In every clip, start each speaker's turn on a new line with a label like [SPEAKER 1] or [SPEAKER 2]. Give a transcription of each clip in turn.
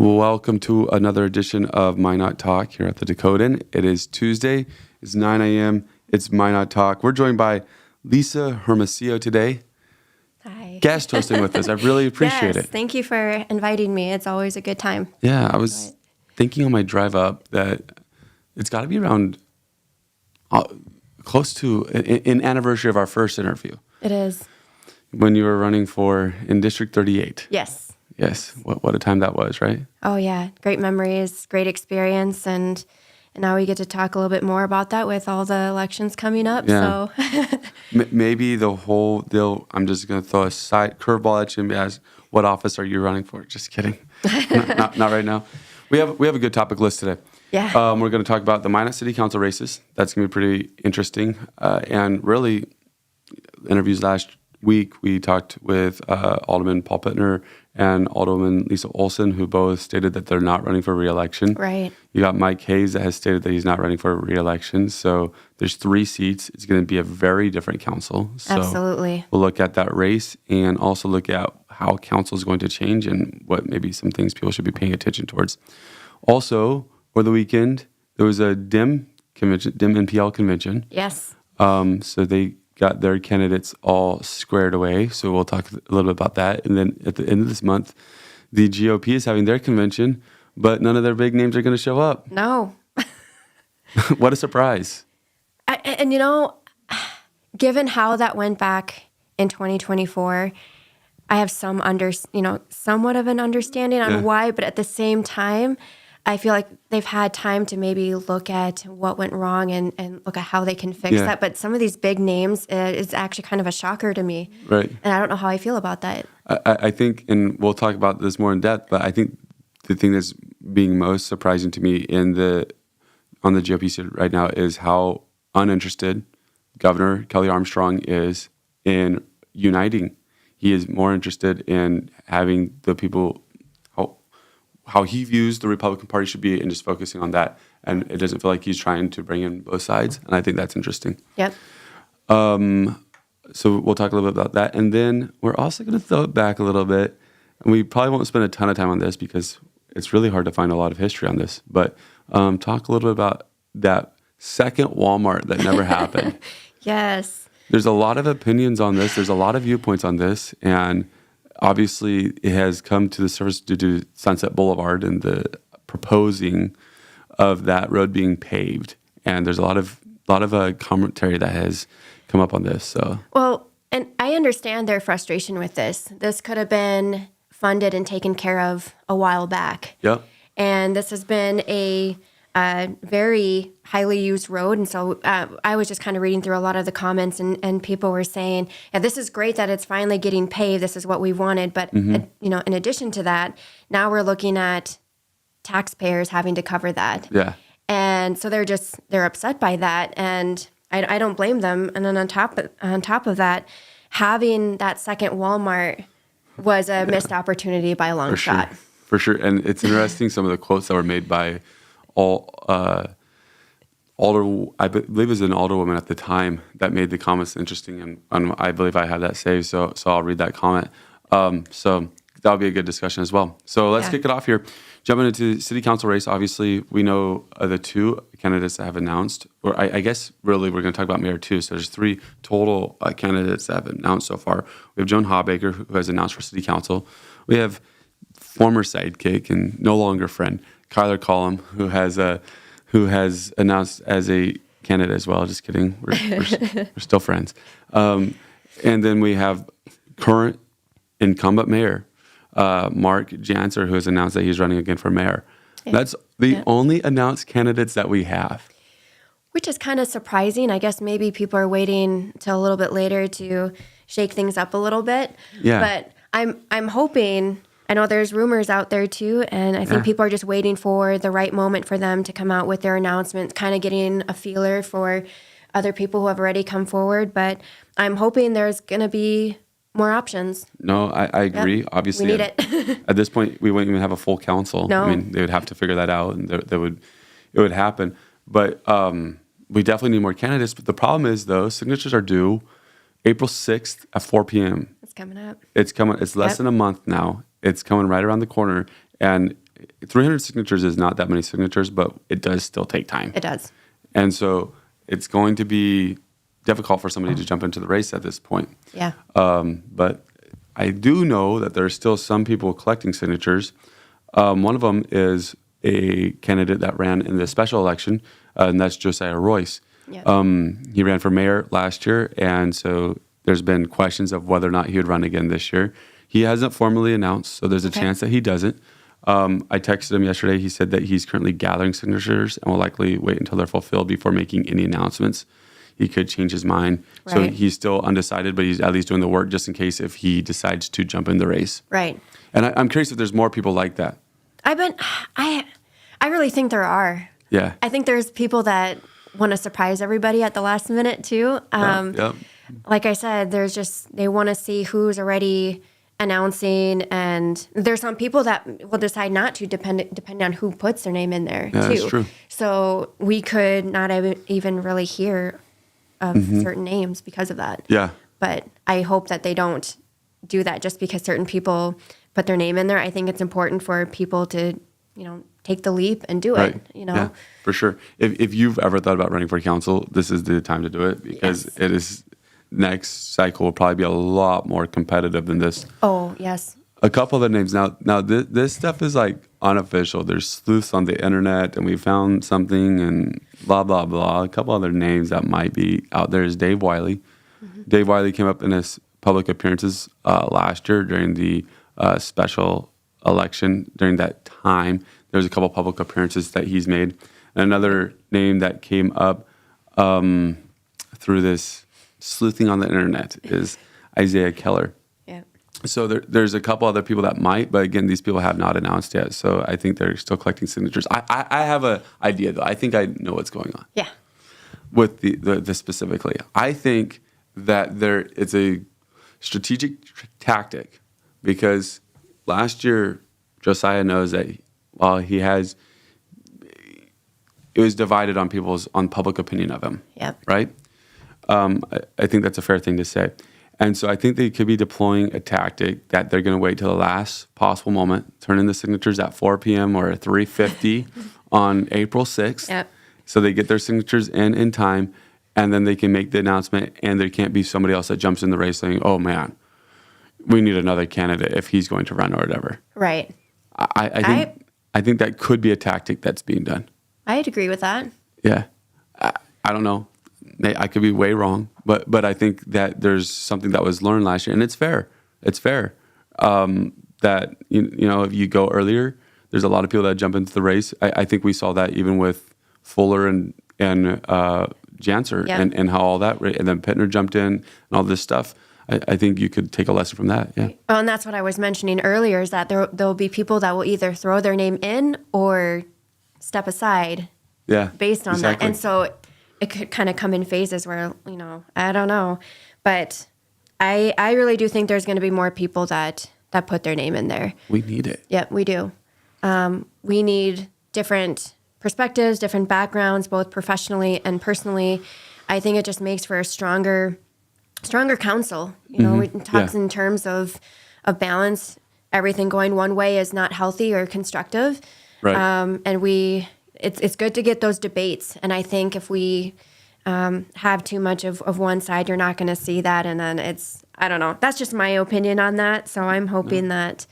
[SPEAKER 1] Welcome to another edition of Minot Talk here at the Dakotan. It is Tuesday. It's 9 a.m. It's Minot Talk. We're joined by Lisa Hermosillo today.
[SPEAKER 2] Hi.
[SPEAKER 1] Guest hosting with us. I really appreciate it.
[SPEAKER 2] Thank you for inviting me. It's always a good time.
[SPEAKER 1] Yeah, I was thinking on my drive up that it's got to be around close to an anniversary of our first interview.
[SPEAKER 2] It is.
[SPEAKER 1] When you were running in District 38.
[SPEAKER 2] Yes.
[SPEAKER 1] Yes. What a time that was, right?
[SPEAKER 2] Oh, yeah. Great memories, great experience. And now we get to talk a little bit more about that with all the elections coming up.
[SPEAKER 1] Yeah.
[SPEAKER 2] So
[SPEAKER 1] Maybe the whole deal, I'm just going to throw a side curveball at you and ask, what office are you running for? Just kidding. not right now. We have a good topic list today.
[SPEAKER 2] Yeah.
[SPEAKER 1] We're going to talk about the Minot City Council races. That's going to be pretty interesting. And really, interviews last week, we talked with Alderman Paul Pittner and Alderwoman Lisa Olson, who both stated that they're not running for re-election.
[SPEAKER 2] Right.
[SPEAKER 1] You got Mike Hayes that has stated that he's not running for re-election. So there's 3 seats. It's going to be a very different council. So
[SPEAKER 2] Absolutely.
[SPEAKER 1] we'll look at that race and also look at how council is going to change and what maybe some things people should be paying attention towards. Also, over the weekend, there was a DEM-NPL Convention.
[SPEAKER 2] Yes.
[SPEAKER 1] So they got their candidates all squared away. So we'll talk a little bit about that. And then at the end of this month, the GOP is having their convention, but none of their big names are going to show up.
[SPEAKER 2] No.
[SPEAKER 1] What a surprise.
[SPEAKER 2] And given how that went back in 2024, I have somewhat of an understanding on why, but at the same time, I feel like they've had time to maybe look at what went wrong and look at how they can fix that. But some of these big names is actually kind of a shocker to me.
[SPEAKER 1] Right.
[SPEAKER 2] And I don't know how I feel about that.
[SPEAKER 1] I think, and we'll talk about this more in depth, but I think the thing that's being most surprising to me on the GOP side right now is how uninterested Governor Kelly Armstrong is in uniting. He is more interested in having the people how he views the Republican Party should be and just focusing on that. And it doesn't feel like he's trying to bring in both sides. And I think that's interesting.
[SPEAKER 2] Yep.
[SPEAKER 1] So we'll talk a little bit about that. And then we're also going to throw it back a little bit. And we probably won't spend a ton of time on this because it's really hard to find a lot of history on this. But talk a little bit about that second Walmart that never happened.
[SPEAKER 2] Yes.
[SPEAKER 1] There's a lot of opinions on this. There's a lot of viewpoints on this. And obviously, it has come to the surface due to Sunset Boulevard and the proposing of that road being paved. And there's a lot of commentary that has come up on this. So
[SPEAKER 2] Well, and I understand their frustration with this. This could have been funded and taken care of a while back.
[SPEAKER 1] Yep.
[SPEAKER 2] And this has been a very highly used road. And so I was just kind of reading through a lot of the comments and people were saying, yeah, this is great that it's finally getting paved. This is what we wanted. But, in addition to that, now we're looking at taxpayers having to cover that.
[SPEAKER 1] Yeah.
[SPEAKER 2] And so they're upset by that. And I don't blame them. And then on top of that, having that second Walmart was a missed opportunity by a long shot.
[SPEAKER 1] For sure. And it's interesting, some of the quotes that were made by I believe it was an alderwoman at the time that made the comments interesting, and I believe I have that saved, so I'll read that comment. So that'll be a good discussion as well. So let's kick it off here. Jumping into the city council race, obviously we know the 2 candidates that have announced, or I guess really we're going to talk about mayor too. So there's 3 total candidates that have announced so far. We have Joan Hawbaker, who has announced for city council. We have former sidekick and no longer friend, Kyler Collum, who has announced as a candidate as well. Just kidding. We're still friends. And then we have current incumbent mayor, Mark Janser, who has announced that he's running again for mayor. That's the only announced candidates that we have.
[SPEAKER 2] Which is kind of surprising. I guess maybe people are waiting till a little bit later to shake things up a little bit.
[SPEAKER 1] Yeah.
[SPEAKER 2] But I'm hoping. I know there's rumors out there too, and I think people are just waiting for the right moment for them to come out with their announcements, kind of getting a feeler for other people who have already come forward. But I'm hoping there's going to be more options.
[SPEAKER 1] No, I agree.
[SPEAKER 2] Yep.
[SPEAKER 1] Obviously,
[SPEAKER 2] we need it.
[SPEAKER 1] At this point, we wouldn't even have a full council.
[SPEAKER 2] No.
[SPEAKER 1] I mean, they would have to figure that out, and it would happen. But we definitely need more candidates. But the problem is, though, signatures are due April 6th at 4 p.m.
[SPEAKER 2] It's coming up.
[SPEAKER 1] It's coming. It's less than a month now. It's coming right around the corner. And 300 signatures is not that many signatures, but it does still take time.
[SPEAKER 2] It does.
[SPEAKER 1] And so it's going to be difficult for somebody to jump into the race at this point.
[SPEAKER 2] Yeah.
[SPEAKER 1] But I do know that there are still some people collecting signatures. One of them is a candidate that ran in the special election, and that's Josiah Royce.
[SPEAKER 2] Yep.
[SPEAKER 1] He ran for mayor last year, and so there's been questions of whether or not he would run again this year. He hasn't formally announced, so there's a chance that he doesn't. I texted him yesterday. He said that he's currently gathering signatures and will likely wait until they're fulfilled before making any announcements. He could change his mind. Right. So he's still undecided, but he's at least doing the work just in case if he decides to jump in the race.
[SPEAKER 2] Right.
[SPEAKER 1] And I'm curious if there's more people like that.
[SPEAKER 2] I really think there are.
[SPEAKER 1] Yeah.
[SPEAKER 2] I think there's people that want to surprise everybody at the last minute too.
[SPEAKER 1] Yep.
[SPEAKER 2] Like I said, they want to see who's already announcing, and there's some people that will decide not to, depending on who puts their name in there too.
[SPEAKER 1] That's true.
[SPEAKER 2] So we could not even really hear of certain names because of that.
[SPEAKER 1] Yeah.
[SPEAKER 2] But I hope that they don't do that just because certain people put their name in there. I think it's important for people to, take the leap and do it.
[SPEAKER 1] Yeah, for sure. If you've ever thought about running for council, this is the time to do it because it is. Next cycle will probably be a lot more competitive than this.
[SPEAKER 2] Oh, yes.
[SPEAKER 1] A couple of the names. Now this stuff is like unofficial. There's sleuths on the internet, and we found something and blah, blah, blah. A couple other names that might be out there is Dave Wiley. Mm-hmm. Dave Wiley came up in his public appearances last year during the special election. During that time, there was a couple public appearances that he's made. And another name that came up through this sleuthing on the internet is Isaiah Keller. Yeah. So there's a couple other people that might, but again, these people have not announced yet. So I think they're still collecting signatures. I have an idea though. I think I know what's going on.
[SPEAKER 2] Yeah.
[SPEAKER 1] With the specifically, I think that it's a strategic tactic because last year Josiah knows that while it was divided on public opinion of him.
[SPEAKER 2] Yep.
[SPEAKER 1] Right. I think that's a fair thing to say. And so I think they could be deploying a tactic that they're going to wait till the last possible moment, turn in the signatures at 4 p.m. or 3:50 on April 6th.
[SPEAKER 2] Yep.
[SPEAKER 1] So they get their signatures in time, and then they can make the announcement, and there can't be somebody else that jumps in the race saying, oh, man, we need another candidate if he's going to run or whatever.
[SPEAKER 2] Right.
[SPEAKER 1] I think that could be a tactic that's being done.
[SPEAKER 2] I'd agree with that.
[SPEAKER 1] Yeah. I don't know. I could be way wrong, but I think that there's something that was learned last year, and it's fair. It's fair that if you go earlier, there's a lot of people that jump into the race. I think we saw that even with Fuller and Janser and how all that, and then Pittner jumped in and all this stuff. I think you could take a lesson from that. Yeah.
[SPEAKER 2] Well, and that's what I was mentioning earlier is that there'll be people that will either throw their name in or step aside.
[SPEAKER 1] Yeah.
[SPEAKER 2] Based on that, and so it could kind of come in phases where, I don't know. But I really do think there's going to be more people that put their name in there.
[SPEAKER 1] We need it.
[SPEAKER 2] Yep, we do. We need different perspectives, different backgrounds, both professionally and personally. I think it just makes for a stronger council. We talk in terms of balance. Everything going one way is not healthy or constructive.
[SPEAKER 1] Right.
[SPEAKER 2] And it's good to get those debates. And I think if we have too much of one side, you're not going to see that. And then I don't know. That's just my opinion on that. So I'm hoping that.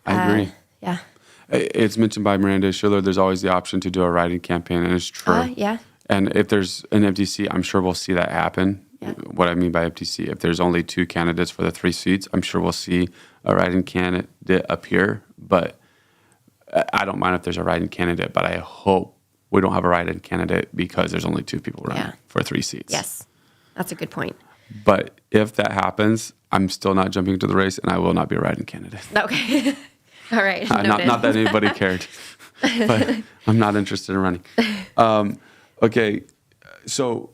[SPEAKER 1] I agree.
[SPEAKER 2] Yeah.
[SPEAKER 1] It's mentioned by Miranda Schiller, there's always the option to do a write-in campaign, and it's true.
[SPEAKER 2] Yeah.
[SPEAKER 1] And if there's an empty seat, I'm sure we'll see that happen. Yeah. What I mean by empty seat, if there's only 2 candidates for the 3 seats, I'm sure we'll see a write-in candidate appear. But I don't mind if there's a write-in candidate, but I hope we don't have a write-in candidate because there's only 2 people running for 3 seats.
[SPEAKER 2] Yes, that's a good point.
[SPEAKER 1] But if that happens, I'm still not jumping into the race, and I will not be a write-in candidate.
[SPEAKER 2] Okay. All right.
[SPEAKER 1] Not that anybody cared, but I'm not interested in running. Okay, so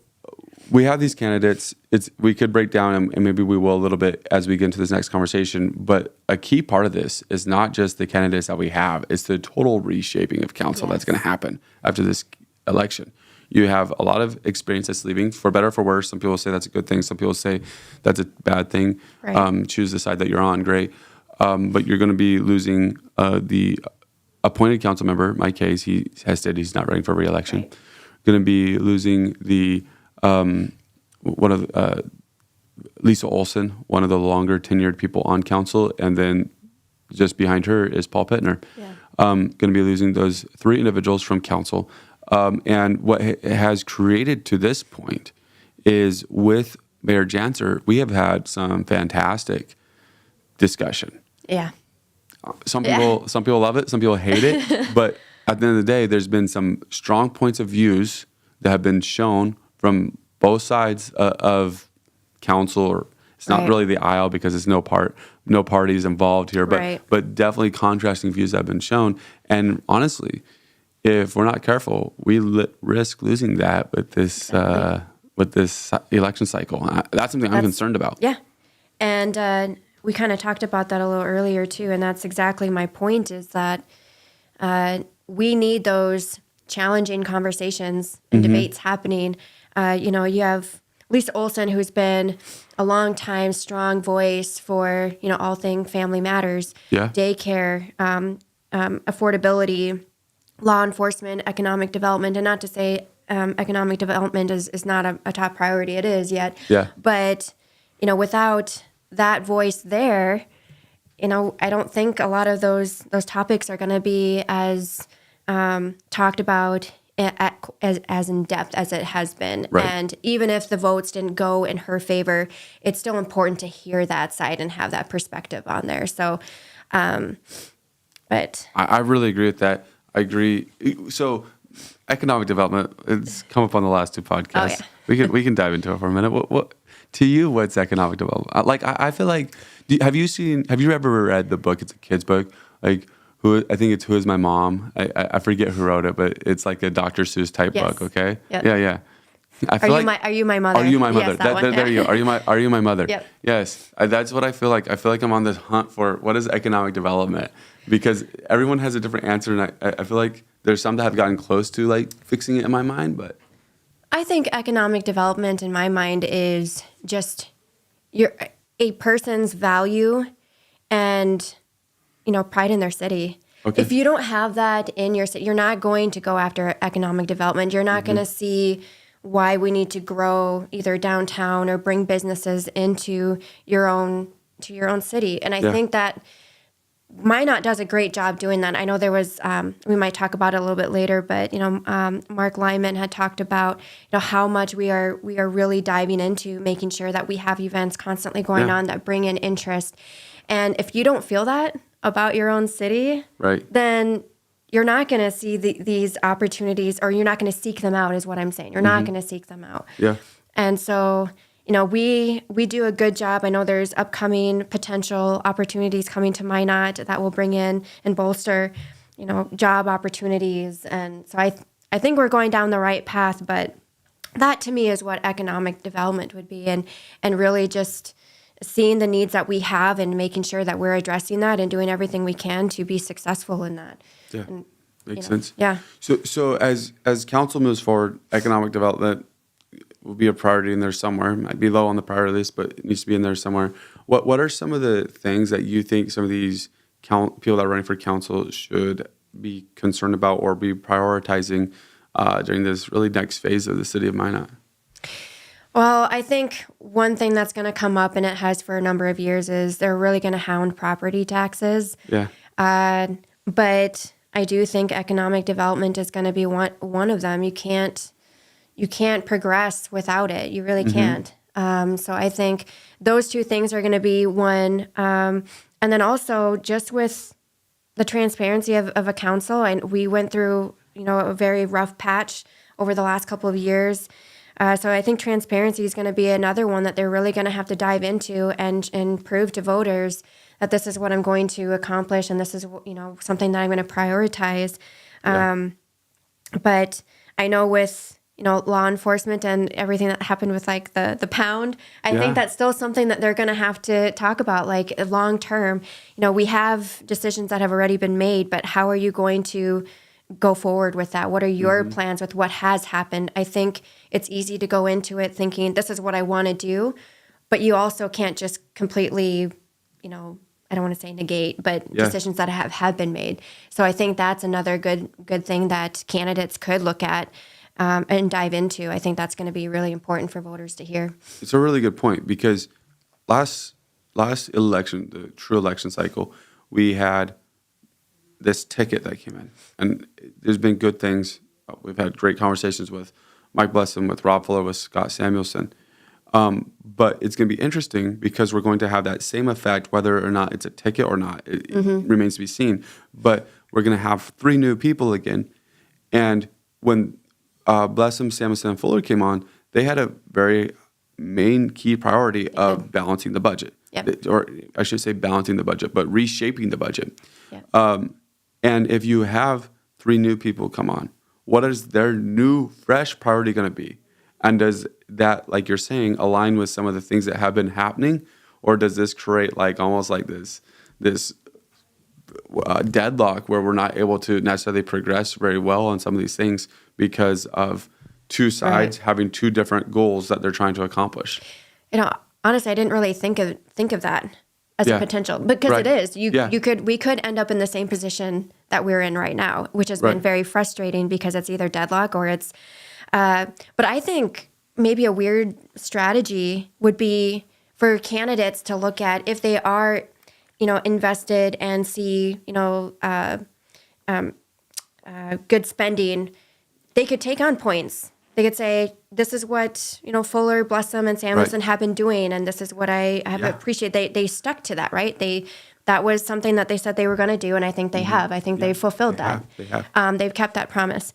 [SPEAKER 1] we have these candidates. We could break down, and maybe we will a little bit as we get into this next conversation, but a key part of this is not just the candidates that we have, it's the total reshaping of council that's going to happen after this election. You have a lot of experience that's leaving, for better or for worse. Some people say that's a good thing. Some people say that's a bad thing. Right. Choose the side that you're on, great. But you're going to be losing the appointed council member, Mike Hayes, he has stated he's not running for re-election.
[SPEAKER 2] Right.
[SPEAKER 1] Going to be losing the Lisa Olson, one of the longer tenured people on council, and then just behind her is Paul Pittner.
[SPEAKER 2] Yeah.
[SPEAKER 1] Going to be losing those 3 individuals from council. And what it has created to this point is with Mayor Janser, we have had some fantastic discussion.
[SPEAKER 2] Yeah.
[SPEAKER 1] Some people love it, some people hate it, but at the end of the day, there's been some strong points of views that have been shown from both sides of council, or it's not really the aisle because it's no parties involved here, but definitely contrasting views that have been shown. And honestly, if we're not careful, we risk losing that with this election cycle. That's something I'm concerned about.
[SPEAKER 2] Yeah, and we kind of talked about that a little earlier too, and that's exactly my point. Is that we need those challenging conversations and debates happening. You have Lisa Olson, who's been a long time strong voice for all things family matters, daycare, affordability, law enforcement, economic development, and not to say economic development is not a top priority. It is yet. Yeah. But without that voice there, I don't think a lot of those topics are going to be as talked about as in depth as it has been. Right. And even if the votes didn't go in her favor, it's still important to hear that side and have that perspective on there. So, but
[SPEAKER 1] I really agree with that. I agree. So, economic development, it's come up on the last 2 podcasts. Oh, yeah. We can dive into it for a minute. What to you, what's economic development? Like, I feel like, have you ever read the book? It's a kid's book. Like, I think it's Who Is My Mom? I forget who wrote it, but it's like a Dr. Seuss type book. Okay. Yep. Yeah.
[SPEAKER 2] Are you my mother?
[SPEAKER 1] Are you my mother?
[SPEAKER 2] Yes,
[SPEAKER 1] there you go. Are you my mother?
[SPEAKER 2] Yep.
[SPEAKER 1] Yes. That's what I feel like. I feel like I'm on this hunt for what is economic development, because everyone has a different answer, and I feel like there's some that have gotten close to like fixing it in my mind, but
[SPEAKER 2] I think economic development in my mind is just a person's value and pride in their city. Okay. If you don't have that in your city, you're not going to go after economic development. You're not going to see why we need to grow either downtown or bring businesses into your own city. And I think that Minot does a great job doing that. I know there was, we might talk about it a little bit later, but Mark Lyman had talked about how much we are really diving into making sure that we have events constantly going on that bring in interest. And if you don't feel that about your own city, then you're not going to see these opportunities, or you're not going to seek them out, is what I'm saying. You're not going to seek them out. Yeah. And so, we do a good job. I know there's upcoming potential opportunities coming to Minot that will bring in and bolster, job opportunities. And so I think we're going down the right path, but that to me is what economic development would be, and really just seeing the needs that we have and making sure that we're addressing that and doing everything we can to be successful in that.
[SPEAKER 1] Yeah, and, makes sense.
[SPEAKER 2] Yeah.
[SPEAKER 1] So as council moves forward, economic development will be a priority in there somewhere. It might be low on the priority list, but it needs to be in there somewhere. What are some of the things that you think some of these people that are running for council should be concerned about or be prioritizing during this really next phase of the city of Minot?
[SPEAKER 2] Well, I think one thing that's going to come up, and it has for a number of years, is they're really going to hound property taxes. Yeah. But I do think economic development is going to be one of them. You can't progress without it. You really can't. So I think those 2 things are going to be one. And then also just with the transparency of a council, and we went through a very rough patch over the last couple of years. So I think transparency is going to be another one that they're really going to have to dive into and prove to voters that this is what I'm going to accomplish, and this is something that I'm going to prioritize. Yeah. But I know with law enforcement and everything that happened with like the pound, I think that's still something that they're going to have to talk about, like long term. We have decisions that have already been made, but how are you going to go forward with that? What are your plans with what has happened? I think it's easy to go into it thinking this is what I want to do, but you also can't just completely, I don't want to say negate, but decisions that have been made. So I think that's another good thing that candidates could look at and dive into. I think that's going to be really important for voters to hear.
[SPEAKER 1] It's a really good point because last election, the true election cycle, we had this ticket that came in, and there's been good things. We've had great conversations with Mike Blessum, with Rob Fuller, with Scott Samuelson. But it's going to be interesting because we're going to have that same effect, whether or not it's a ticket or not. It remains to be seen. But we're going to have 3 new people again. And when Blessum, Samuelson, and Fuller came on, they had a very main key priority of balancing the budget.
[SPEAKER 2] Yep.
[SPEAKER 1] Or I should say balancing the budget, but reshaping the budget.
[SPEAKER 2] Yep.
[SPEAKER 1] And if you have 3 new people come on, what is their new, fresh priority going to be? And does that, like you're saying, align with some of the things that have been happening? Or does this create like almost like this deadlock where we're not able to necessarily progress very well on some of these things because of 2 sides having 2 different goals that they're trying to accomplish?
[SPEAKER 2] Honestly, I didn't really think of that as a potential because it is. We could end up in the same position that we're in right now, which has been very frustrating because it's either deadlock or it's. But I think maybe a weird strategy would be for candidates to look at if they are, invested and see, good spending, they could take on points. They could say, this is what, Fuller, Blessum, and Samuelson have been doing, and this is what I have appreciated. They stuck to that, right? That was something that they said they were going to do, and I think they have. I think they've fulfilled that.
[SPEAKER 1] They have.
[SPEAKER 2] They've kept that promise.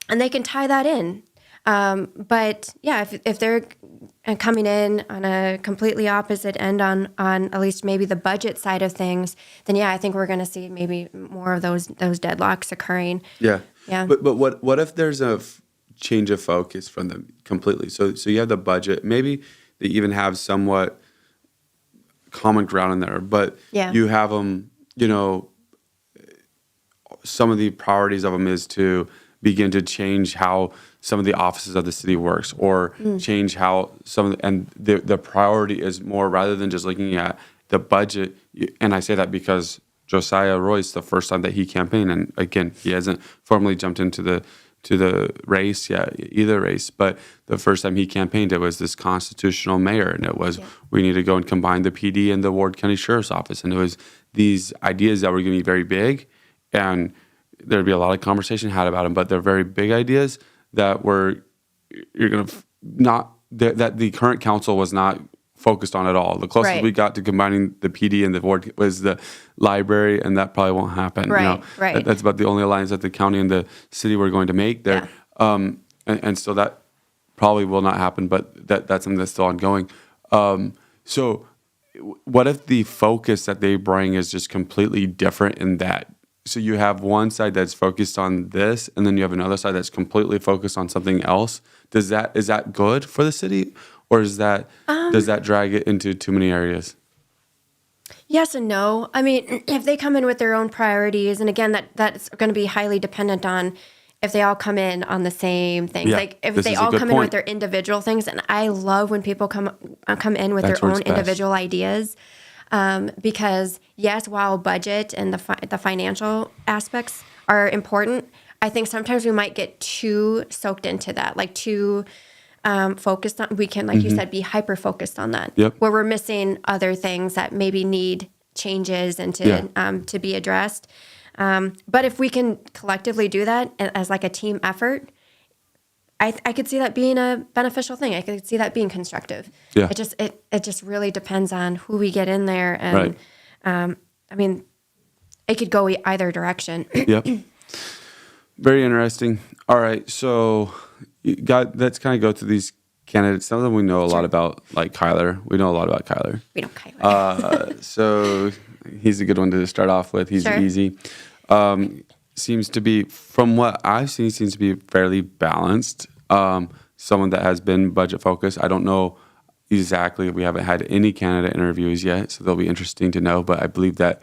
[SPEAKER 2] And they can tie that in. But if they're coming in on a completely opposite end on at least maybe the budget side of things, then I think we're going to see maybe more of those deadlocks occurring.
[SPEAKER 1] Yeah.
[SPEAKER 2] Yeah.
[SPEAKER 1] But what if there's a change of focus from them completely? So you have the budget. Maybe they even have somewhat common ground in there, but you have them. Some of the priorities of them is to begin to change how some of the offices of the city works, or change how and the priority is more, rather than just looking at the budget. And I say that because Josiah Royce, the first time that he campaigned, and again, he hasn't formally jumped into the race yet, either race, but the first time he campaigned, it was this constitutional mayor, and it was we need to go and combine the PD and the Ward County Sheriff's Office, and it was these ideas that were going to be very big, and there'd be a lot of conversation had about them, but they're very big ideas that you're going to not, that the current council was not focused on at all. The closest we got to combining the PD and the ward was the library, and that probably won't happen.
[SPEAKER 2] Right.
[SPEAKER 1] That's about the only alliance that the county and the city were going to make there. Yeah. And so that probably will not happen, but that's something that's still ongoing. So what if the focus that they bring is just completely different in that? So you have one side that's focused on this, and then you have another side that's completely focused on something else. Is that good for the city, or does that drag it into too many areas?
[SPEAKER 2] Yes and no. I mean, if they come in with their own priorities, and again, that's going to be highly dependent on if they all come in on the same things. Yeah, like if they all come in with their individual things, and I love when people come in with their own individual ideas. Because yes, while budget and the financial aspects are important, I think sometimes we might get too soaked into that, like too focused on. We can, like you said, be hyper focused on that, where we're missing other things that maybe need changes and to be addressed. But if we can collectively do that as like a team effort, I could see that being a beneficial thing. I could see that being constructive. Yeah. It just really depends on who we get in there, and I mean, it could go either direction.
[SPEAKER 1] Yep. Very interesting. All right, so let's kind of go through these candidates. Some of them we know a lot about, like Kyler. We know a lot about Kyler.
[SPEAKER 2] We know Kyler.
[SPEAKER 1] So he's a good one to start off with. He's easy. Seems to be, from what I've seen, seems to be fairly balanced. Someone that has been budget focused. I don't know exactly. We haven't had any candidate interviews yet, so they'll be interesting to know. But I believe that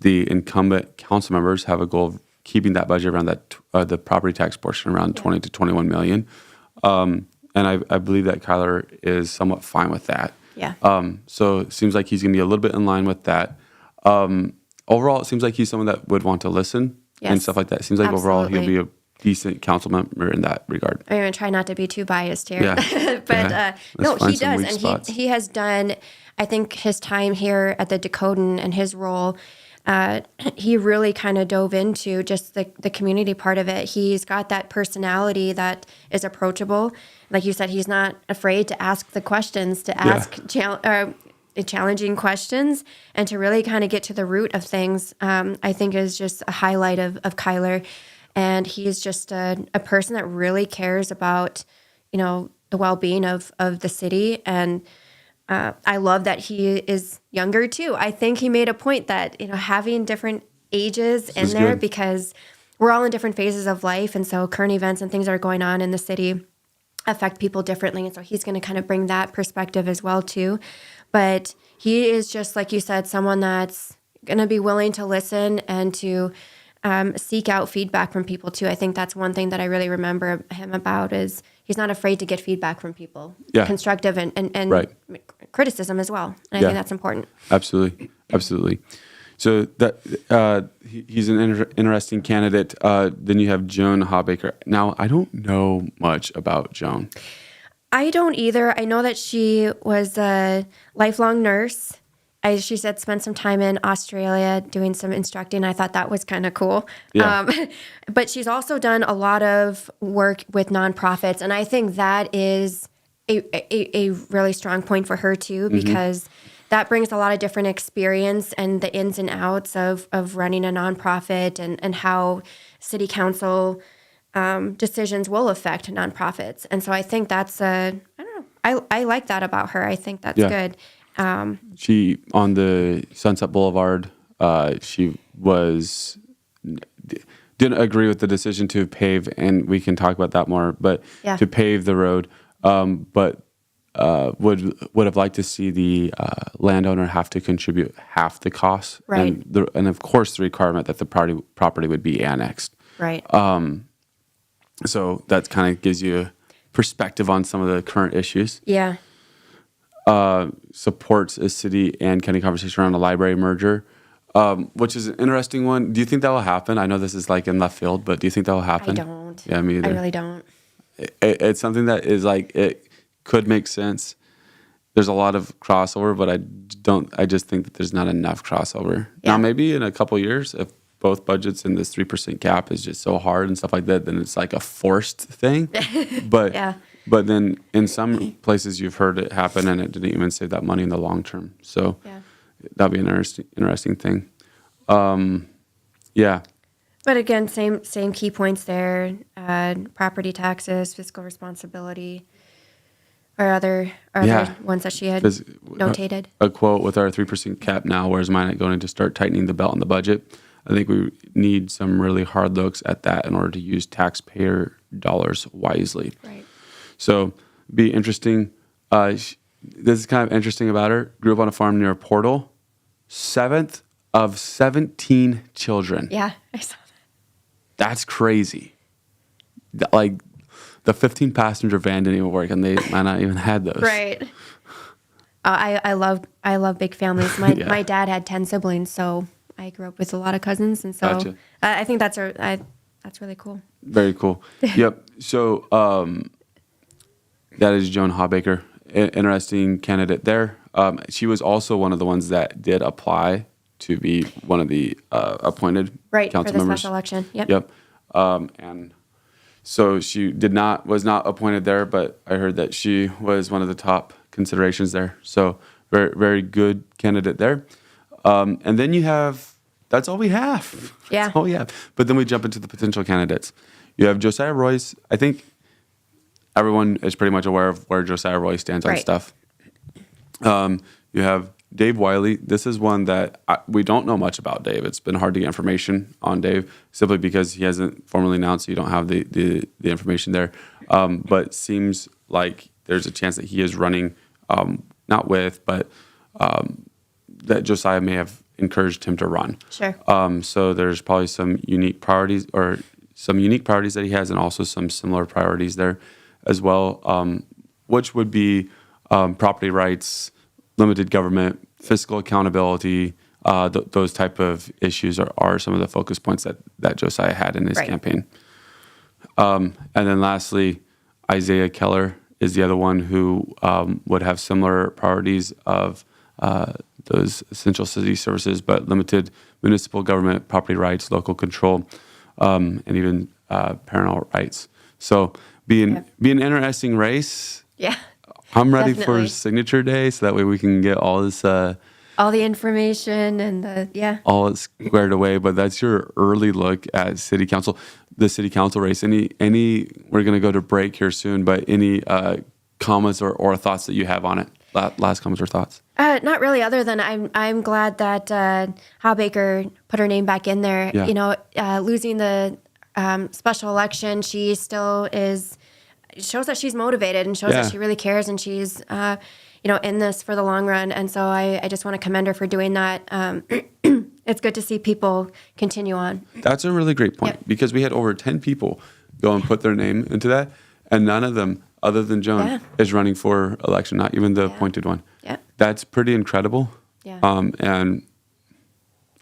[SPEAKER 1] the incumbent council members have a goal of keeping that budget around that the property tax portion around 20 to 21 million. And I believe that Kyler is somewhat fine with that.
[SPEAKER 2] Yeah.
[SPEAKER 1] So it seems like he's going to be a little bit in line with that. Overall, it seems like he's someone that would want to listen and stuff like that. It seems like overall he'll be a decent council member in that regard.
[SPEAKER 2] I'm going to try not to be too biased here.
[SPEAKER 1] Yeah.
[SPEAKER 2] But no, he does. And he has done, I think his time here at the Dakotan and his role, he really kind of dove into just the community part of it. He's got that personality that is approachable. Like you said, he's not afraid to ask the questions, to ask challenging questions, and to really kind of get to the root of things. I think is just a highlight of Kyler. And he's just a person that really cares about, the well-being of the city. And I love that he is younger too. I think he made a point that, having different ages in there because we're all in different phases of life. And so current events and things that are going on in the city affect people differently. And so he's going to kind of bring that perspective as well too. But he is just, like you said, someone that's going to be willing to listen and to seek out feedback from people too. I think that's one thing that I really remember him about is he's not afraid to get feedback from people, constructive and criticism as well. And I think that's important.
[SPEAKER 1] Absolutely. So that he's an interesting candidate. Then you have Joan Hawbaker. Now, I don't know much about Joan.
[SPEAKER 2] I don't either. I know that she was a lifelong nurse. She said spent some time in Australia doing some instructing. I thought that was kind of cool. Yeah. But she's also done a lot of work with nonprofits, and I think that is a really strong point for her too, because that brings a lot of different experience and the ins and outs of running a nonprofit and how city council decisions will affect nonprofits. And so I think that's I don't know. I like that about her. I think that's good.
[SPEAKER 1] She on the Sunset Boulevard. She didn't agree with the decision to pave, and we can talk about that more. But to pave the road, but would have liked to see the landowner have to contribute half the cost,
[SPEAKER 2] right?
[SPEAKER 1] And of course the requirement that the property would be annexed,
[SPEAKER 2] right?
[SPEAKER 1] So that kind of gives you a perspective on some of the current issues.
[SPEAKER 2] Yeah.
[SPEAKER 1] Supports a city and county conversation around a library merger, which is an interesting one. Do you think that will happen? I know this is like in left field, but do you think that will happen?
[SPEAKER 2] I don't.
[SPEAKER 1] Yeah, me either.
[SPEAKER 2] I really don't.
[SPEAKER 1] It's something that is like, it could make sense. There's a lot of crossover, but I just think that there's not enough crossover. Yeah. Now, maybe in a couple of years, if both budgets and this 3% cap is just so hard and stuff like that, then it's like a forced thing. But But then in some places you've heard it happen and it didn't even save that money in the long term. So that'd be an interesting thing.
[SPEAKER 2] But again, same key points there. Property taxes, fiscal responsibility, or other ones that she had notated.
[SPEAKER 1] A quote, with our 3% cap now, where's mine going to start tightening the belt on the budget? I think we need some really hard looks at that in order to use taxpayer dollars wisely.
[SPEAKER 2] Right.
[SPEAKER 1] So be interesting. This is kind of interesting about her. Grew up on a farm near Portal. 7th of 17 children.
[SPEAKER 2] Yeah, I saw that.
[SPEAKER 1] That's crazy. Like the 15-passenger van didn't even work, and they might not even had those.
[SPEAKER 2] Right. I love big families. My dad had 10 siblings, so I grew up with a lot of cousins, and so gotcha. I think that's really cool.
[SPEAKER 1] Very cool. Yep. So that is Joan Hawbaker, interesting candidate there. She was also one of the ones that did apply to be one of the appointed council members.
[SPEAKER 2] Special election.
[SPEAKER 1] Yep. And so she was not appointed there, but I heard that she was one of the top considerations there. So very, very good candidate there. And then you have, that's all we have.
[SPEAKER 2] Yeah.
[SPEAKER 1] That's all we have. But then we jump into the potential candidates. You have Josiah Royce. I think everyone is pretty much aware of where Josiah Royce stands on stuff. You have Dave Wiley. This is one that we don't know much about Dave. It's been hard to get information on Dave simply because he hasn't formally announced, so you don't have the information there. But seems like there's a chance that he is running, not with, but that Josiah may have encouraged him to run.
[SPEAKER 2] Sure.
[SPEAKER 1] So there's probably some unique priorities that he has, and also some similar priorities there as well, which would be property rights, limited government, fiscal accountability, those type of issues are some of the focus points that Josiah had in his campaign. And then lastly, Isaiah Keller is the other one who would have similar priorities of those essential city services, but limited municipal government, property rights, local control, and even parental rights. So be an interesting race.
[SPEAKER 2] Yeah.
[SPEAKER 1] I'm ready
[SPEAKER 2] Definitely.
[SPEAKER 1] for signature day, so that way we can get all this,
[SPEAKER 2] all the information and
[SPEAKER 1] all squared away. But that's your early look at city council, the city council race. Any we're going to go to break here soon, but any comments or thoughts that you have on it? Last comments or thoughts?
[SPEAKER 2] Not really. Other than I'm glad that Howe Baker put her name back in there.
[SPEAKER 1] Yeah.
[SPEAKER 2] You know, losing the special election, she still is. It shows that she's motivated and shows that she really cares, and she's in this for the long run. And so I just want to commend her for doing that. It's good to see people continue on.
[SPEAKER 1] That's a really great point, because we had over 10 people go and put their name into that, and none of them, other than Joan, is running for election, not even the appointed one.
[SPEAKER 2] Yeah.
[SPEAKER 1] That's pretty incredible.
[SPEAKER 2] Yeah.
[SPEAKER 1] And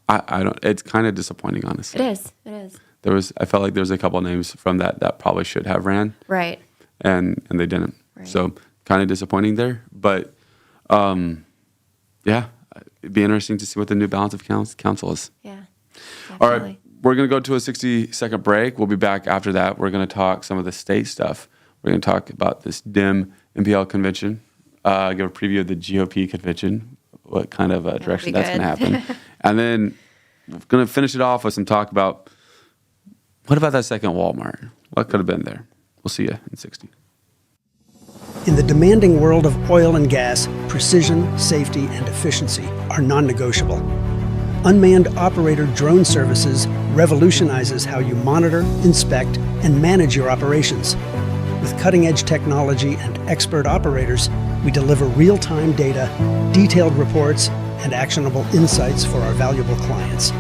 [SPEAKER 1] I don't. It's kind of disappointing, honestly.
[SPEAKER 2] It is.
[SPEAKER 1] I felt like there was a couple names from that probably should have ran.
[SPEAKER 2] Right.
[SPEAKER 1] And they didn't.
[SPEAKER 2] Right.
[SPEAKER 1] So kind of disappointing there. But it'd be interesting to see what the new balance of council is.
[SPEAKER 2] Yeah. Definitely.
[SPEAKER 1] All right, we're going to go to a 60-second break. We'll be back after that. We're going to talk some of the state stuff. We're going to talk about this DEM-NPL Convention, give a preview of the GOP Convention, what kind of direction that's going to happen. And then we're going to finish it off with some talk about, what about that second Walmart? What could have been there? We'll see you in 60.
[SPEAKER 3] In the demanding world of oil and gas, precision, safety, and efficiency are non-negotiable. Unmanned operator drone services revolutionizes how you monitor, inspect, and manage your operations. With cutting-edge technology and expert operators, we deliver real-time data, detailed reports, and actionable insights for our valuable clients.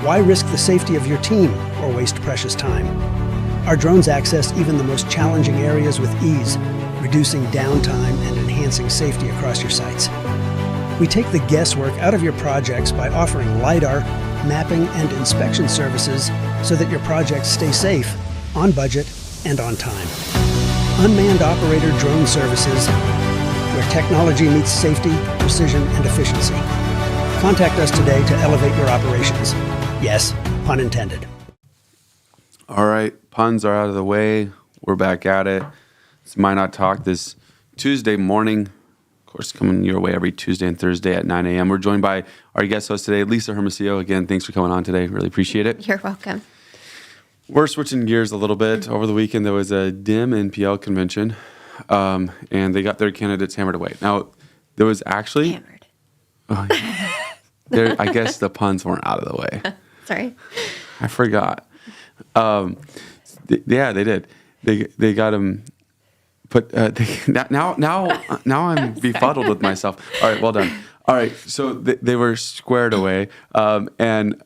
[SPEAKER 3] Why risk the safety of your team or waste precious time? Our drones access even the most challenging areas with ease, reducing downtime and enhancing safety across your sites. We take the guesswork out of your projects by offering LiDAR, mapping, and inspection services so that your projects stay safe, on budget, and on time. Unmanned operator drone services, where technology meets safety, precision, and efficiency. Contact us today to elevate your operations. Yes, pun intended.
[SPEAKER 1] All right, puns are out of the way. We're back at it. It's Minot Talk this Tuesday morning. Of course, coming your way every Tuesday and Thursday at 9 a.m. We're joined by our guest host today, Lisa Hermosillo. Again, thanks for coming on today. Really appreciate it.
[SPEAKER 2] You're welcome.
[SPEAKER 1] We're switching gears a little bit. Over the weekend, there was a DEM-NPL Convention, and they got their candidates hammered away. Now, there was actually...
[SPEAKER 2] Hammered.
[SPEAKER 1] I guess the puns weren't out of the way.
[SPEAKER 2] Sorry.
[SPEAKER 1] I forgot. They did. They got him put. Now I'm befuddled with myself. All right, well done. All right, so they were squared away, and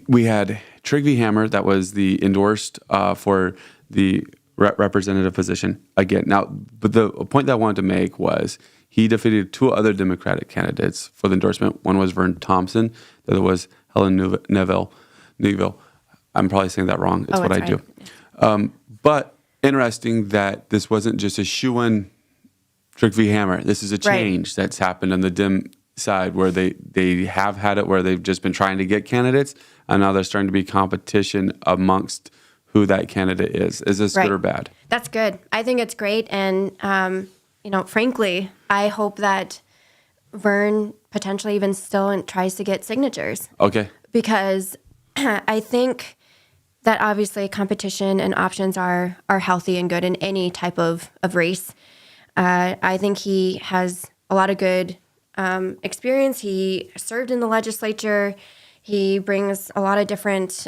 [SPEAKER 1] we had Trygve Hammer, that was the endorsed for the representative position again. Now, but the point that I wanted to make was he defeated two other Democratic candidates for the endorsement. One was Vern Thompson. The other was Helen Neville. I'm probably saying that wrong. It's what I do. But interesting that this wasn't just a shoo-in Trygve Hammer. This is a change that's happened on the Dem side, where they have had it where they've just been trying to get candidates, and now there's starting to be competition amongst who that candidate is. Is this good or bad?
[SPEAKER 2] That's good. I think it's great. And, frankly, I hope that Vern potentially even still tries to get signatures.
[SPEAKER 1] Okay.
[SPEAKER 2] Because I think that obviously competition and options are healthy and good in any type of race. I think he has a lot of good experience. He served in the legislature. He brings a lot of different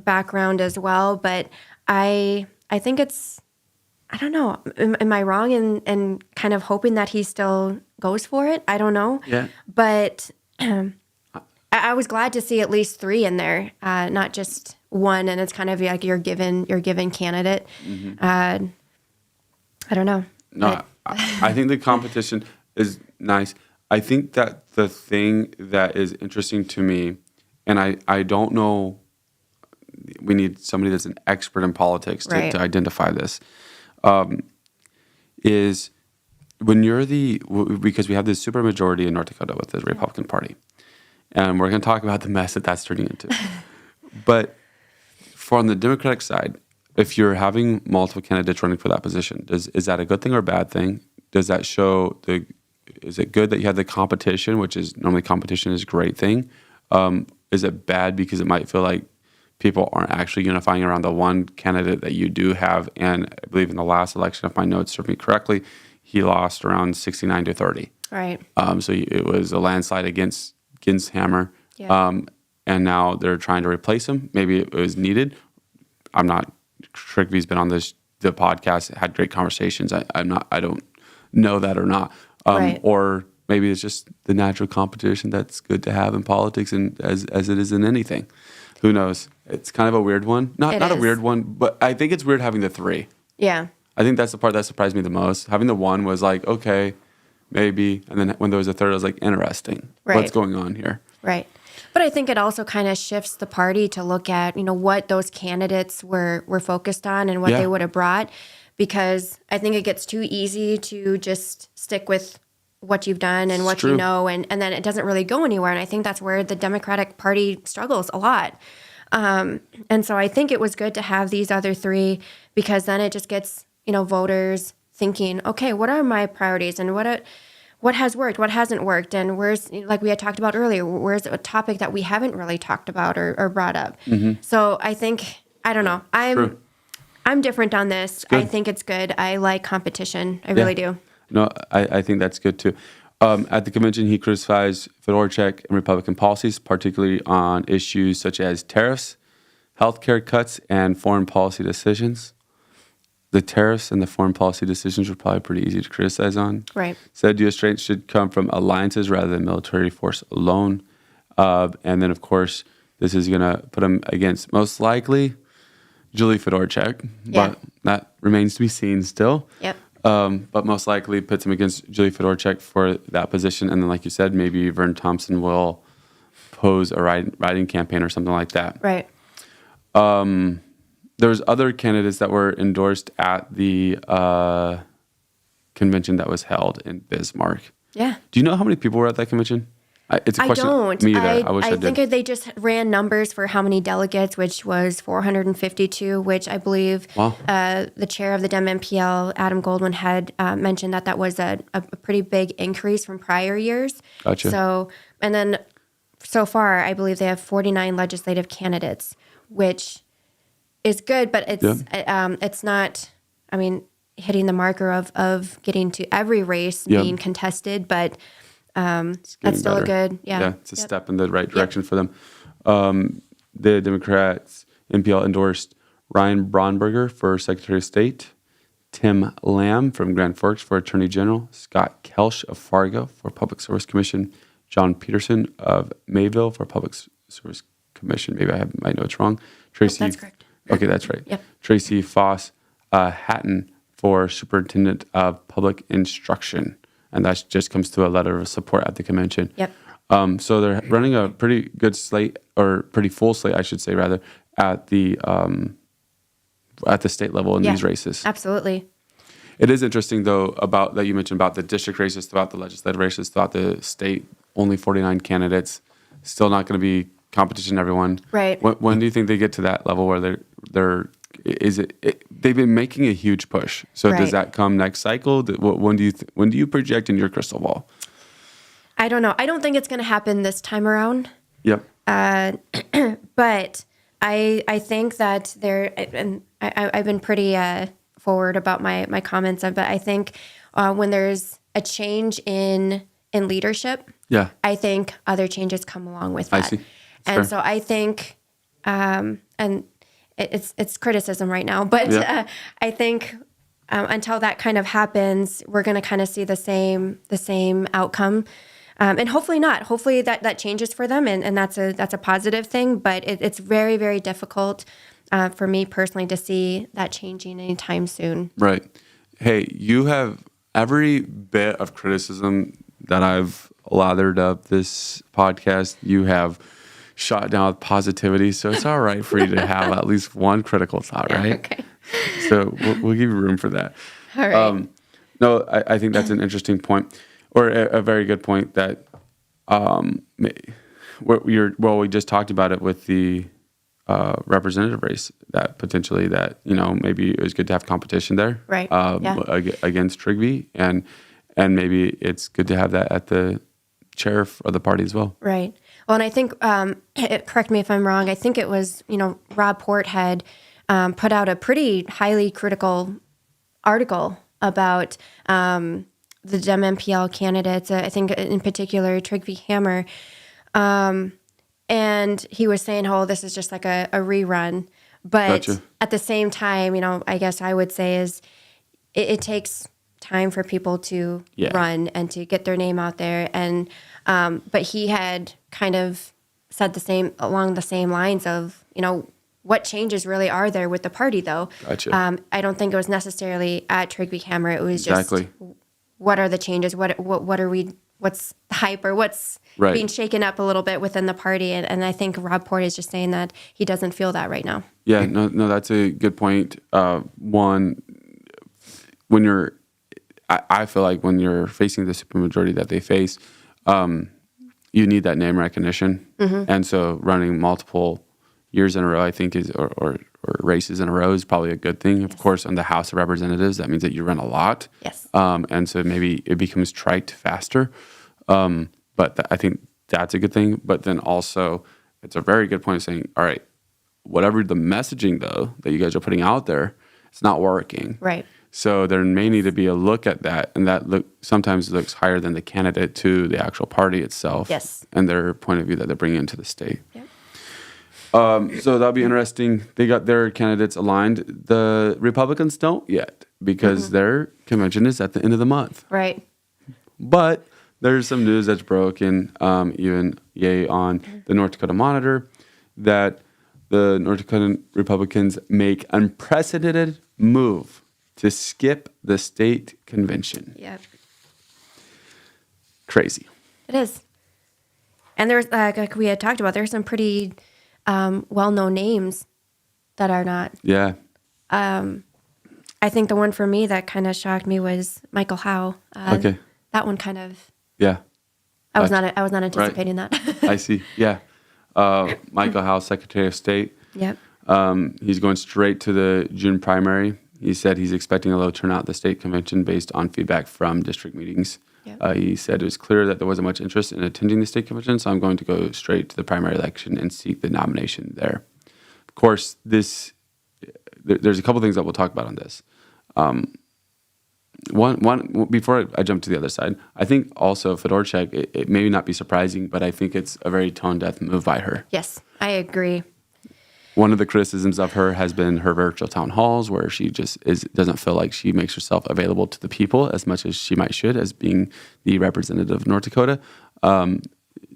[SPEAKER 2] background as well. But I think it's, I don't know, am I wrong in kind of hoping that he still goes for it? I don't know. Yeah. But I was glad to see at least three in there, not just one. And it's kind of like your given candidate. Mm-hmm. I don't know.
[SPEAKER 1] No, I think the competition, is nice. I think that the thing that is interesting to me, and I don't know, we need somebody that's an expert in politics to identify this, is when you're because we have this supermajority in North Dakota with the Republican Party, and we're going to talk about the mess that's turning into. But on the Democratic side, if you're having multiple candidates running for that position, is that a good thing or a bad thing? Does that show is it good that you have the competition, which is normally competition is a great thing? Is it bad because it might feel like people aren't actually unifying around the one candidate that you do have? And I believe in the last election, if my notes serve me correctly, he lost around 69-30.
[SPEAKER 2] Right.
[SPEAKER 1] So it was a landslide against Hammer.
[SPEAKER 2] Yeah.
[SPEAKER 1] And now they're trying to replace him. Maybe it was needed. I'm not sure if he's been on the podcast, had great conversations. I don't know that or not.
[SPEAKER 2] Right.
[SPEAKER 1] Or maybe it's just the natural competition that's good to have in politics, and as it is in anything. Who knows? It's kind of a weird one. Not a weird one, but I think it's weird having the three.
[SPEAKER 2] Yeah.
[SPEAKER 1] I think that's the part that surprised me the most. Having the one was like, okay, maybe. And then when there was a third, I was like, interesting.
[SPEAKER 2] Right.
[SPEAKER 1] What's going on here?
[SPEAKER 2] Right. But I think it also kind of shifts the party to look at, what those candidates were focused on and what they would have brought, because I think it gets too easy to just stick with what you've done and what you know, and then it doesn't really go anywhere. And I think that's where the Democratic Party struggles a lot. And so I think it was good to have these other three, because then it just gets, voters thinking, okay, what are my priorities and what has worked, what hasn't worked, and where's, like we had talked about earlier, where's a topic that we haven't really talked about or brought up. Mm-hmm. So I think, I don't know, I'm different on this. I think it's good. I like competition. I really do.
[SPEAKER 1] No, I think that's good too. At the convention, he criticized Fedorchak and Republican policies, particularly on issues such as tariffs, healthcare cuts, and foreign policy decisions. The tariffs and the foreign policy decisions were probably pretty easy to criticize on.
[SPEAKER 2] Right.
[SPEAKER 1] Said U.S. strength should come from alliances rather than military force alone. And then, of course, this is going to put him against, most likely, Julie Fedorchak.
[SPEAKER 2] Yeah.
[SPEAKER 1] But that remains to be seen still.
[SPEAKER 2] Yep.
[SPEAKER 1] But most likely puts him against Julie Fedorchak for that position. And then, like you said, maybe Vern Thompson will pose a writing campaign or something like that.
[SPEAKER 2] Right.
[SPEAKER 1] There's other candidates that were endorsed at the convention that was held in Bismarck.
[SPEAKER 2] Yeah.
[SPEAKER 1] Do you know how many people were at that convention? It's a question.
[SPEAKER 2] I don't.
[SPEAKER 1] Me either. I wish I did.
[SPEAKER 2] I think they just ran numbers for how many delegates, which was 452, which I believe the chair of the DEM-NPL, Adam Goldwyn, had mentioned that was a pretty big increase from prior years.
[SPEAKER 1] Gotcha.
[SPEAKER 2] So, and then so far, I believe they have 49 legislative candidates, which is good, but it's not, I mean, hitting the marker of getting to every race being contested, but that's still
[SPEAKER 1] better. It's a step in the right direction for them. The Democrats NPL endorsed Ryan Braunberger for Secretary of State, Tim Lamb from Grand Forks for Attorney General, Scott Kelsch of Fargo for Public Service Commission, John Peterson of Mayville for Public Service Commission. Maybe I have my notes wrong. Tracy,
[SPEAKER 2] that's correct.
[SPEAKER 1] Okay, that's right.
[SPEAKER 2] Yep.
[SPEAKER 1] Tracy Foss Hatton for Superintendent of Public Instruction. And that just comes to a letter of support at the convention.
[SPEAKER 2] Yep.
[SPEAKER 1] So they're running a pretty good slate, or pretty full slate, I should say, rather, at the state level in these races.
[SPEAKER 2] Absolutely.
[SPEAKER 1] It is interesting, though, about that you mentioned about the district races, throughout the legislative races, throughout the state, only 49 candidates. Still not going to be competition, everyone.
[SPEAKER 2] Right.
[SPEAKER 1] When do you think they get to that level where they've been making a huge push? So does that come next cycle? When do you project in your crystal ball?
[SPEAKER 2] I don't know. I don't think it's going to happen this time around.
[SPEAKER 1] Yep.
[SPEAKER 2] But I think that I've been pretty forward about my comments, but I think when there's a change in leadership, I think other changes come along with that.
[SPEAKER 1] I see.
[SPEAKER 2] And so I think, and it's criticism right now, but I think until that kind of happens, we're going to kind of see the same outcome, and hopefully not. Hopefully that changes for them, and that's a positive thing. But it's very, very difficult for me personally to see that changing anytime soon.
[SPEAKER 1] Right. Hey, you have every bit of criticism that I've lathered up this podcast, you have shot down with positivity. So it's all right for you to have at least one critical thought, right?
[SPEAKER 2] Okay.
[SPEAKER 1] So we'll give you room for that.
[SPEAKER 2] All right.
[SPEAKER 1] No, I think that's an interesting point, or a very good point that we just talked about it with the representative race, that potentially that, maybe it was good to have competition there,
[SPEAKER 2] Right.
[SPEAKER 1] Against Trigby, and maybe it's good to have that at the chair of the party as well.
[SPEAKER 2] Right. Well, and I think, correct me if I'm wrong, I think it was, Rob Port had put out a pretty highly critical article about the DEM-NPL candidates, I think in particular Trigby Hammer. And he was saying, this is just like a rerun. But
[SPEAKER 1] Gotcha.
[SPEAKER 2] At the same time, I guess I would say is it takes time for people to run and to get their name out there. And but he had kind of said along the same lines of, what changes really are there with the party, though.
[SPEAKER 1] Gotcha.
[SPEAKER 2] I don't think it was necessarily at Trigby Hammer. It was just what are the changes? What are we? What's the hype or what's being shaken up a little bit within the party? And I think Rob Port is just saying that he doesn't feel that right now.
[SPEAKER 1] Yeah, no, that's a good point. One, when I feel like when you're facing the supermajority that they face, you need that name recognition. Mm-hmm. And so running multiple years in a row, I think or races in a row is probably a good thing. Of course, on the House of Representatives, that means that you run a lot.
[SPEAKER 2] Yes.
[SPEAKER 1] And so maybe it becomes trite faster. But I think that's a good thing. But then also, it's a very good point of saying, all right, whatever the messaging, though, that you guys are putting out there, it's not working.
[SPEAKER 2] Right.
[SPEAKER 1] So there may need to be a look at that, and that sometimes looks higher than the candidate to the actual party itself.
[SPEAKER 2] Yes.
[SPEAKER 1] And their point of view that they're bringing into the state.
[SPEAKER 2] Yeah.
[SPEAKER 1] So that'll be interesting. They got their candidates aligned. The Republicans don't yet because their convention is at the end of the month.
[SPEAKER 2] Right.
[SPEAKER 1] But there's some news that's broken, even on the North Dakota Monitor, that the North Dakota Republicans make unprecedented move to skip the state convention.
[SPEAKER 2] Yeah.
[SPEAKER 1] Crazy.
[SPEAKER 2] It is. And there's, like we had talked about, there's some pretty well-known names that are not.
[SPEAKER 1] Yeah.
[SPEAKER 2] I think the one for me that kind of shocked me was Michael Howe.
[SPEAKER 1] Okay.
[SPEAKER 2] That one kind of.
[SPEAKER 1] Yeah.
[SPEAKER 2] I was not anticipating that.
[SPEAKER 1] I see. Yeah. Michael Howe, Secretary of State.
[SPEAKER 2] Yep.
[SPEAKER 1] He's going straight to the June primary. He said he's expecting a low turnout at the state convention based on feedback from district meetings. Yep. He said it was clear that there wasn't much interest in attending the state convention, so I'm going to go straight to the primary election and seek the nomination there. Of course, there's a couple things that we'll talk about on this. One before I jump to the other side, I think also Fedorchak, it may not be surprising, but I think it's a very tone-deaf move by her.
[SPEAKER 2] Yes, I agree.
[SPEAKER 1] One of the criticisms of her has been her virtual town halls, where she just doesn't feel like she makes herself available to the people as much as she might should, as being the representative of North Dakota.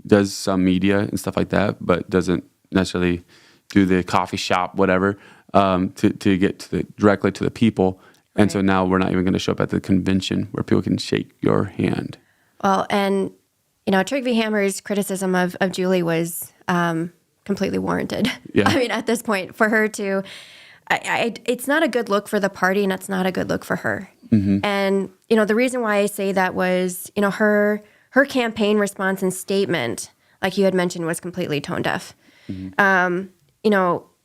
[SPEAKER 1] Does some media and stuff like that, but doesn't necessarily do the coffee shop, whatever, to get directly to the people. Right. And so now we're not even going to show up at the convention where people can shake your hand.
[SPEAKER 2] Well, and Trigby Hammer's criticism of Julie was completely warranted.
[SPEAKER 1] Yeah.
[SPEAKER 2] I mean, at this point, for her to, it's not a good look for the party, and it's not a good look for her. Mm-hmm. And the reason why I say that was, her campaign response and statement, like you had mentioned, was completely tone deaf. Mm-hmm.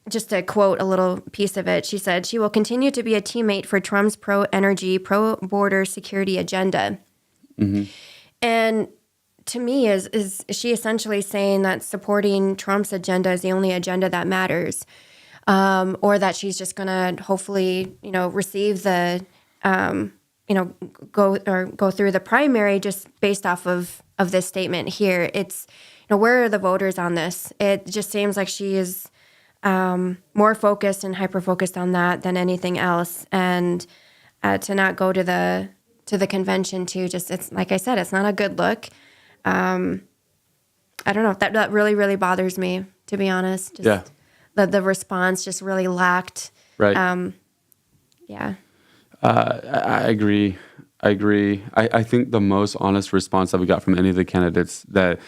[SPEAKER 2] Just to quote a little piece of it, she said, "She will continue to be a teammate for Trump's pro-energy, pro-border security agenda." Mm-hmm. And to me, is she essentially saying that supporting Trump's agenda is the only agenda that matters, or that she's just going to hopefully, receive the, go through the primary just based off of this statement here? It's, where are the voters on this? It just seems like she is more focused and hyper-focused on that than anything else, and to not go to the convention too. Just, it's like I said, it's not a good look. I don't know. That really, really bothers me, to be honest. Just the response just really lacked.
[SPEAKER 1] Right.
[SPEAKER 2] Yeah.
[SPEAKER 1] I agree. I agree. I think the most honest response that we got from any of the candidates that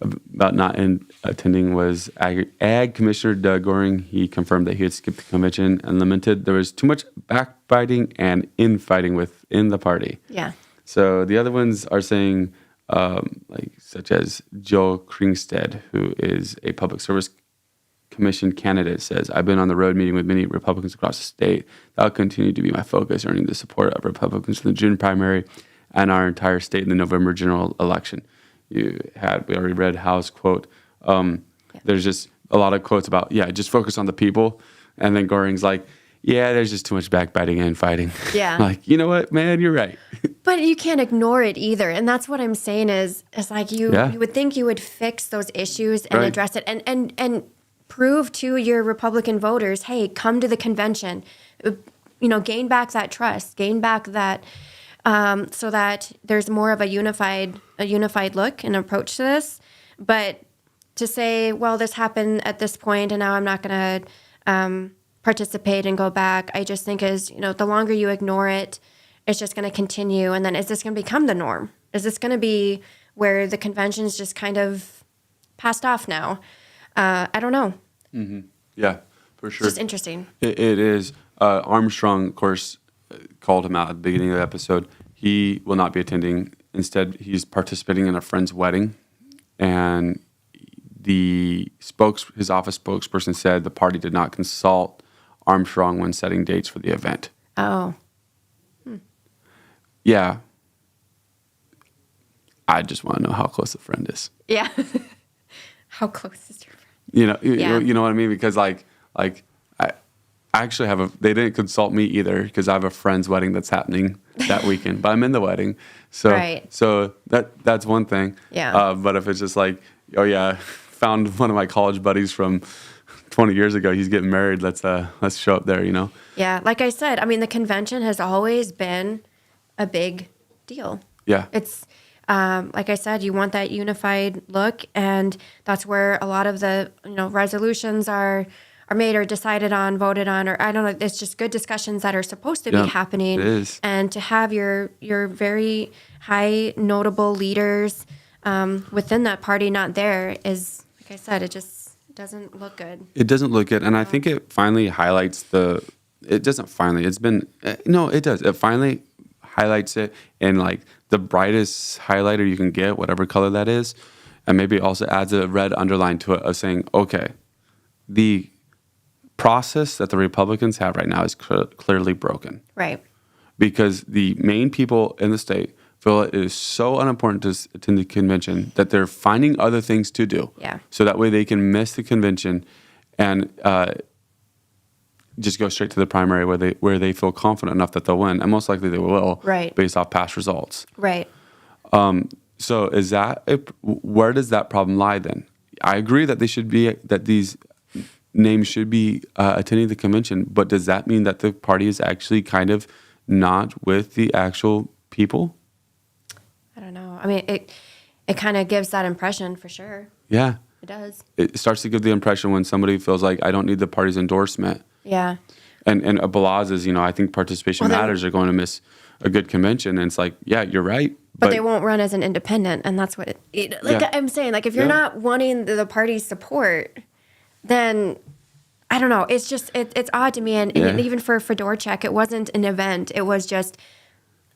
[SPEAKER 1] about not attending was Ag Commissioner Doug Goring. He confirmed that he had skipped the convention and lamented there was too much backbiting and infighting within the party.
[SPEAKER 2] Yeah.
[SPEAKER 1] So the other ones are saying, such as Joe Kringstead, who is a public service commission candidate, says, I've been on the road meeting with many Republicans across the state. That'll continue to be my focus, earning the support of Republicans in the June primary and our entire state in the November general election. We already read Howe's quote. There's just a lot of quotes about, just focus on the people. And then Goring's like, there's just too much backbiting and fighting.
[SPEAKER 2] Yeah.
[SPEAKER 1] Like, you know what, man, you're right.
[SPEAKER 2] But you can't ignore it either. And that's what I'm saying is like you would think you would fix those issues and address it and prove to your Republican voters, hey, come to the convention, gain back that trust, gain back that, so that there's more of a unified look and approach to this. But to say, well, this happened at this point and now I'm not going to participate and go back, I just think is, the longer you ignore it, it's just going to continue. And then is this going to become the norm? Is this going to be where the convention's just kind of passed off now? I don't know.
[SPEAKER 1] Mm-hmm. Yeah, for sure.
[SPEAKER 2] It's just interesting.
[SPEAKER 1] It is. Armstrong, of course, called him out at the beginning of the episode. He will not be attending. Instead, he's participating in a friend's wedding. And his office spokesperson said the party did not consult Armstrong when setting dates for the event.
[SPEAKER 2] Oh.
[SPEAKER 1] Yeah. I just want to know how close the friend is.
[SPEAKER 2] Yeah. How close is your friend?
[SPEAKER 1] You know what I mean? Because like I actually they didn't consult me either because I have a friend's wedding that's happening that weekend, but I'm in the wedding. So so that's one thing.
[SPEAKER 2] Yeah.
[SPEAKER 1] But if it's just like, found one of my college buddies from 20 years ago, he's getting married, let's show up there,
[SPEAKER 2] Yeah, like I said, I mean the convention has always been a big deal.
[SPEAKER 1] Yeah.
[SPEAKER 2] It's like I said, you want that unified look, and that's where a lot of the resolutions are made or decided on, voted on, or I don't know. It's just good discussions that are supposed to be happening.
[SPEAKER 1] It is.
[SPEAKER 2] And to have your very high notable leaders within that party not there is, like I said, it just doesn't look good.
[SPEAKER 1] It doesn't look good, and I think it finally highlights it doesn't finally. It's been no, it does. It finally highlights it in like the brightest highlighter you can get, whatever color that is, and maybe it also adds a red underline to it of saying, okay, the process that the Republicans have right now is clearly broken.
[SPEAKER 2] Right.
[SPEAKER 1] Because the main people in the state feel it is so unimportant to attend the convention that they're finding other things to do.
[SPEAKER 2] Yeah.
[SPEAKER 1] So that way they can miss the convention and just go straight to the primary where they feel confident enough that they'll win, and most likely they will.
[SPEAKER 2] Right.
[SPEAKER 1] Based off past results.
[SPEAKER 2] Right.
[SPEAKER 1] So is that where does that problem lie then? I agree that these names should be attending the convention, but does that mean that the party is actually kind of not with the actual people?
[SPEAKER 2] I don't know. I mean, it kind of gives that impression for sure.
[SPEAKER 1] Yeah.
[SPEAKER 2] It does.
[SPEAKER 1] It starts to give the impression when somebody feels like I don't need the party's endorsement.
[SPEAKER 2] Yeah.
[SPEAKER 1] And Balaz is, I think participation matters are going to miss a good convention. And it's like, yeah, you're right.
[SPEAKER 2] But they won't run as an independent. And that's what I'm saying. Like, if you're not wanting the party's support, then I don't know. It's just, it's odd to me. And even for Fedorchak, it wasn't an event. It was just,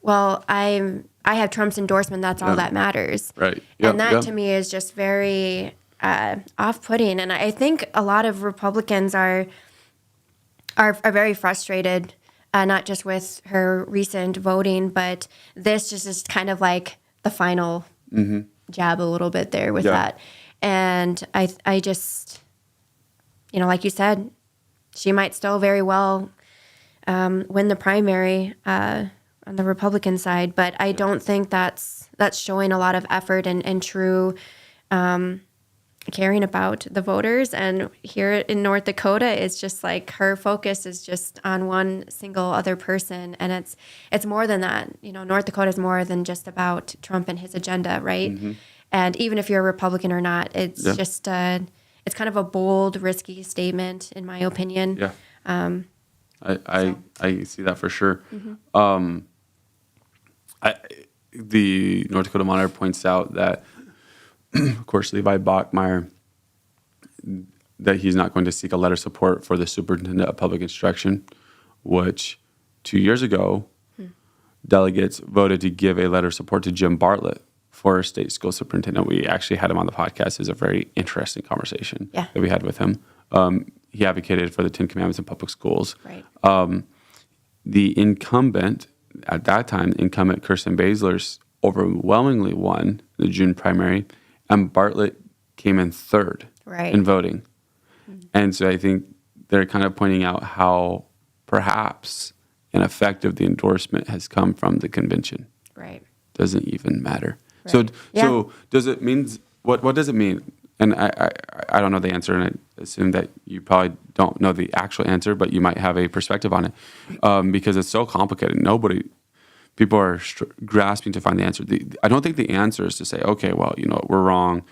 [SPEAKER 2] well, I have Trump's endorsement. That's all that matters.
[SPEAKER 1] Right.
[SPEAKER 2] And that to me is just very off-putting. And I think a lot of Republicans are very frustrated, not just with her recent voting, but this just is kind of like the final jab a little bit there with that. And I just, like you said, she might still very well win the primary on the Republican side, but I don't think that's showing a lot of effort and true caring about the voters. And here in North Dakota, it's just like her focus is just on one single other person, and it's more than that. North Dakota is more than just about Trump and his agenda, right? Mm-hmm. And even if you're a Republican or not, it's just it's kind of a bold, risky statement, in my opinion. Yeah,
[SPEAKER 1] I see that for sure.
[SPEAKER 2] Mm-hmm.
[SPEAKER 1] The North Dakota Monitor points out that, of course, Levi Bachmeyer, that he's not going to seek a letter of support for the superintendent of public instruction, which 2 years ago, delegates voted to give a letter of support to Jim Bartlett for state school superintendent. We actually had him on the podcast. It was a very interesting conversation that we had with him. He advocated for the 10 Commandments in public schools.
[SPEAKER 2] Right.
[SPEAKER 1] The incumbent, at that time, Kirsten Baszler overwhelmingly won the June primary, and Bartlett came in third in voting. And so I think they're kind of pointing out how perhaps an effect of the endorsement has come from the convention.
[SPEAKER 2] Right.
[SPEAKER 1] Doesn't even matter.
[SPEAKER 2] Right.
[SPEAKER 1] So does it mean, what does it mean? And I don't know the answer, and I assume that you probably don't know the actual answer, but you might have a perspective on it because it's so complicated. People are grasping to find the answer. I don't think the answer is to say, okay, well, we're wrong.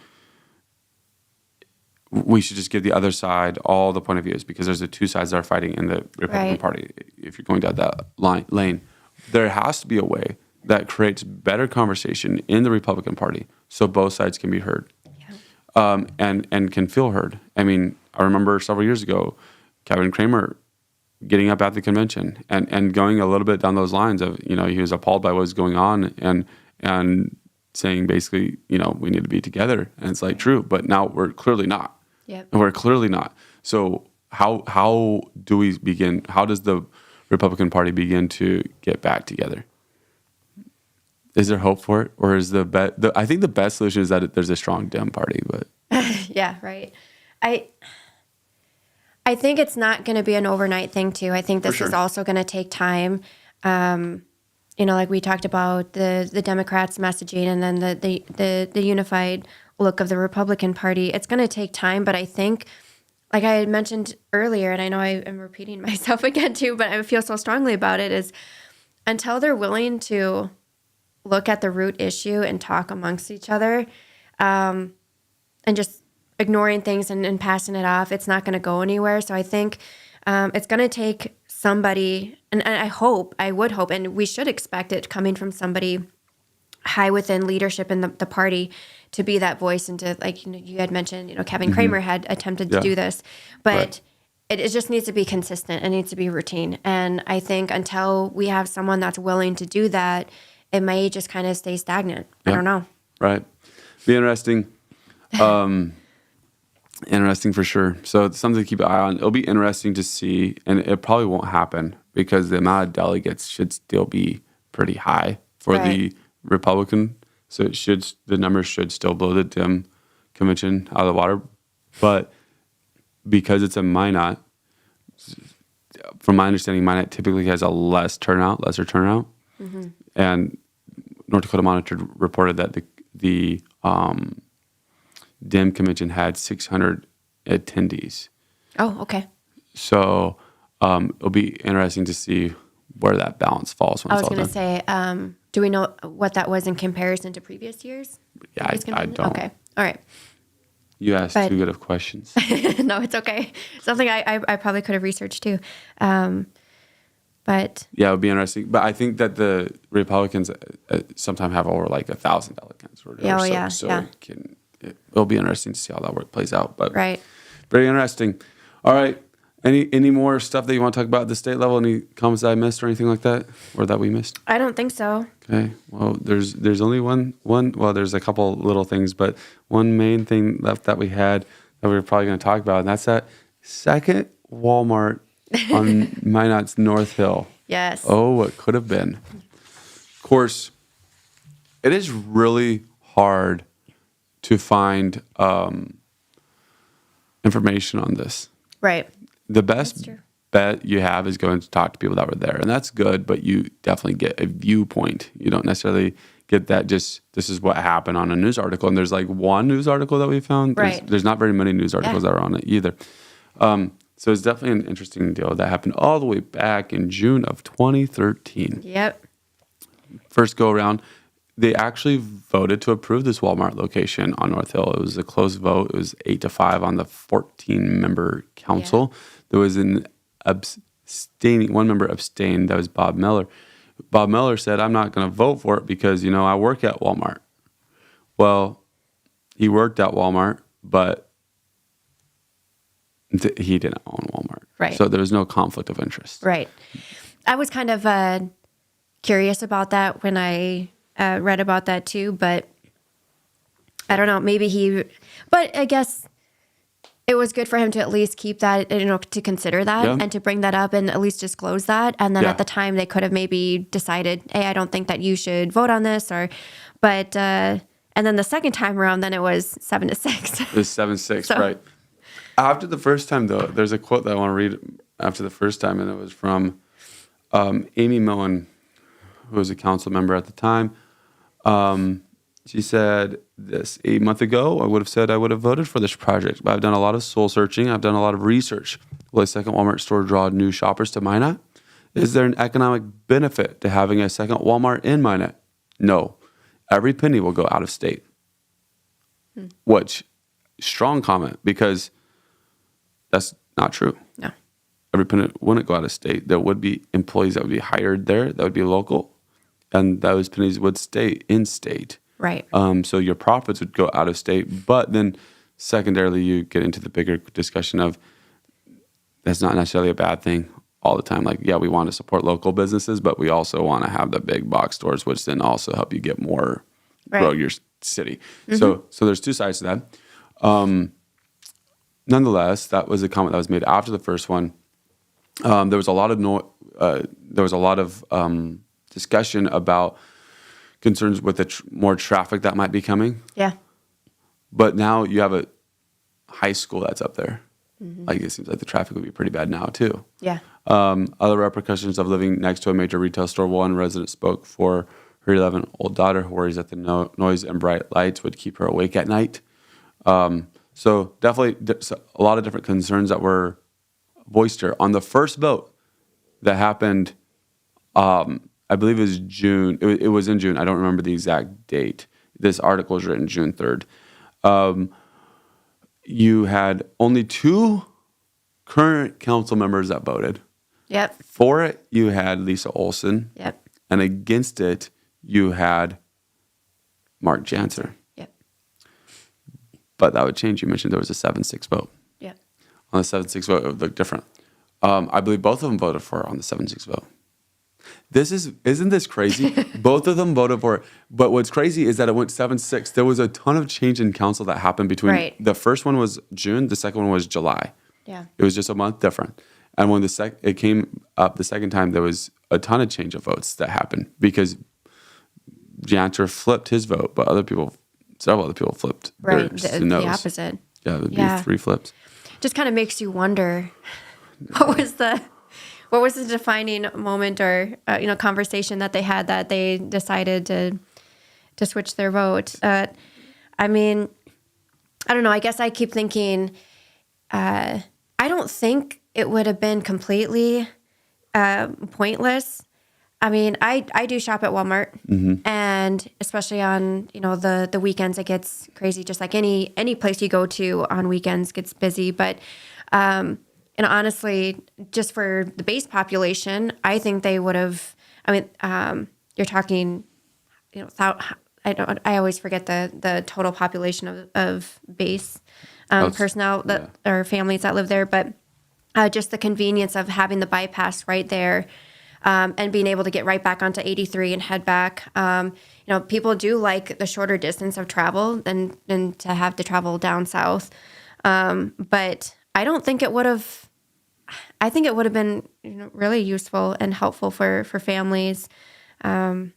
[SPEAKER 1] We should just give the other side all the point of views because there's the two sides that are fighting in the Republican Party. If you're going down that lane, there has to be a way that creates better conversation in the Republican Party so both sides can be heard and can feel heard. I mean, I remember several years ago, Kevin Kramer getting up at the convention and going a little bit down those lines of, he was appalled by what was going on and saying basically, we need to be together. And it's like true, but now we're clearly not.
[SPEAKER 2] Yep.
[SPEAKER 1] And we're clearly not. So how do we begin? How does the Republican Party begin to get back together? Is there hope for it, or is I think the best solution is that there's a strong Dem party, but
[SPEAKER 2] yeah, right. I think it's not going to be an overnight thing too. I think this is also going to take time. Like we talked about the Democrats' messaging, and then the unified look of the Republican Party. It's going to take time, but I think, like I had mentioned earlier, and I know I am repeating myself again too, but I feel so strongly about it, is until they're willing to look at the root issue and talk amongst each other, and just ignoring things and passing it off, it's not going to go anywhere. So I think it's going to take somebody, and I would hope, and we should expect it coming from somebody high within leadership in the party to be that voice, and to, like you had mentioned, Kevin Kramer had attempted to do this, but it just needs to be consistent. It needs to be routine. And I think until we have someone that's willing to do that, it may just kind of stay stagnant. I don't know. Right.
[SPEAKER 1] Be interesting. Interesting for sure. So it's something to keep an eye on. It'll be interesting to see, and it probably won't happen because the amount of delegates should still be pretty high for the Republican. So the numbers should still blow the Dem convention out of the water. But because it's a Minot, from my understanding, Minot typically has a lesser turnout. Mm-hmm. And North Dakota Monitor reported that the DEM convention had 600 attendees.
[SPEAKER 2] Oh, okay.
[SPEAKER 1] So it'll be interesting to see where that balance falls.
[SPEAKER 2] I was going to say, do we know what that was in comparison to previous years?
[SPEAKER 1] Yeah, I don't.
[SPEAKER 2] Okay, all right.
[SPEAKER 1] You asked too good of questions.
[SPEAKER 2] No, it's okay. Something I probably could have researched too. But
[SPEAKER 1] yeah, it would be interesting. But I think that the Republicans sometimes have over like 1,000 delegates. It'll be interesting to see how that plays out. But very interesting. All right. Any more stuff that you want to talk about at the state level? Any comments that I missed or anything like that, or that we missed?
[SPEAKER 2] I don't think so.
[SPEAKER 1] Okay. Well, there's only one. Well, there's a couple little things, but one main thing left that we had that we were probably going to talk about, and that's that second Walmart on Minot's North Hill.
[SPEAKER 2] Yes.
[SPEAKER 1] Oh, what could have been. Of course, it is really hard to find information on this.
[SPEAKER 2] Right.
[SPEAKER 1] The best bet you have is going to talk to people that were there, and that's good, but you definitely get a viewpoint. You don't necessarily get that just, this is what happened on a news article, and there's like one news article that we found. There's not very many news articles that are on it either. So it's definitely an interesting deal that happened all the way back in June of 2013.
[SPEAKER 2] Yep.
[SPEAKER 1] First go around, they actually voted to approve this Walmart location on North Hill. It was a close vote. It was 8-5 on the 14-member council. Yeah. There was one member abstained. That was Bob Miller. Bob Miller said, I'm not going to vote for it because, I work at Walmart. Well, he worked at Walmart, but he didn't own Walmart.
[SPEAKER 2] Right.
[SPEAKER 1] So there was no conflict of interest.
[SPEAKER 2] Right. I was kind of curious about that when I read about that too, but I don't know, but I guess it was good for him to at least keep that, to consider that and to bring that up and at least disclose that. And then at the time they could have maybe decided, hey, I don't think that you should vote on this but and then the second time around, then it was 7-6.
[SPEAKER 1] It was 7-6, right. After the first time though, there's a quote that I want to read after the first time, and it was from Amy Millen, who was a council member at the time. She said this: 8 months ago, I would have said I would have voted for this project, but I've done a lot of soul searching. I've done a lot of research. Will a second Walmart store draw new shoppers to Minot? Is there an economic benefit to having a second Walmart in Minot? No. Every penny will go out of state. Which, strong comment, because that's not true.
[SPEAKER 2] No.
[SPEAKER 1] Every penny wouldn't go out of state. There would be employees that would be hired there that would be local, and those pennies would stay in state.
[SPEAKER 2] Right.
[SPEAKER 1] So your profits would go out of state, but then secondarily you get into the bigger discussion of that's not necessarily a bad thing all the time. Like, yeah, we want to support local businesses, but we also want to have the big box stores, which then also help you get more, grow your city. So there's two sides to that. Nonetheless, that was a comment that was made after the first one. There was a lot of discussion about concerns with the more traffic that might be coming.
[SPEAKER 2] Yeah.
[SPEAKER 1] But now you have a high school that's up there. Like, it seems like the traffic would be pretty bad now too.
[SPEAKER 2] Yeah.
[SPEAKER 1] Other repercussions of living next to a major retail store. One resident spoke for her 11-year-old daughter, who worries that the noise and bright lights would keep her awake at night. So definitely a lot of different concerns that were voiced here. On the first vote that happened, I believe it was June. It was in June. I don't remember the exact date. This article was written June 3rd. You had only 2 current council members that voted.
[SPEAKER 2] Yep.
[SPEAKER 1] For it, you had Lisa Olson.
[SPEAKER 2] Yep.
[SPEAKER 1] And against it, you had Mark Janser.
[SPEAKER 2] Yep.
[SPEAKER 1] But that would change. You mentioned there was a 7-6 vote.
[SPEAKER 2] Yep.
[SPEAKER 1] On the 7-6 vote, it would look different. I believe both of them voted for it on the 7-6 vote. Isn't this crazy? Both of them voted for it. But what's crazy is that it went 7-6. There was a ton of change in council that happened between the first one was June, the second one was July.
[SPEAKER 2] Yeah.
[SPEAKER 1] It was just a month different. And when it came up the second time, there was a ton of change of votes that happened because Janter flipped his vote, but several other people flipped
[SPEAKER 2] Right.
[SPEAKER 1] their
[SPEAKER 2] The
[SPEAKER 1] no's.
[SPEAKER 2] opposite.
[SPEAKER 1] Yeah, it would be 3 flips.
[SPEAKER 2] Just kind of makes you wonder what was the defining moment or conversation that they had that they decided to switch their vote. I mean, I don't know. I guess I keep thinking I don't think it would have been completely pointless. I mean, I do shop at Walmart, and especially on the weekends, it gets crazy. Just like any place you go to on weekends gets busy. But and honestly, just for the base population, I think they would have. I mean, you're talking, I always forget the total population of base personnel or families that live there, but just the convenience of having the bypass right there. And being able to get right back onto 83 and head back. People do like the shorter distance of travel than to have to travel down south. But I don't think it would have. I think it would have been really useful and helpful for families. But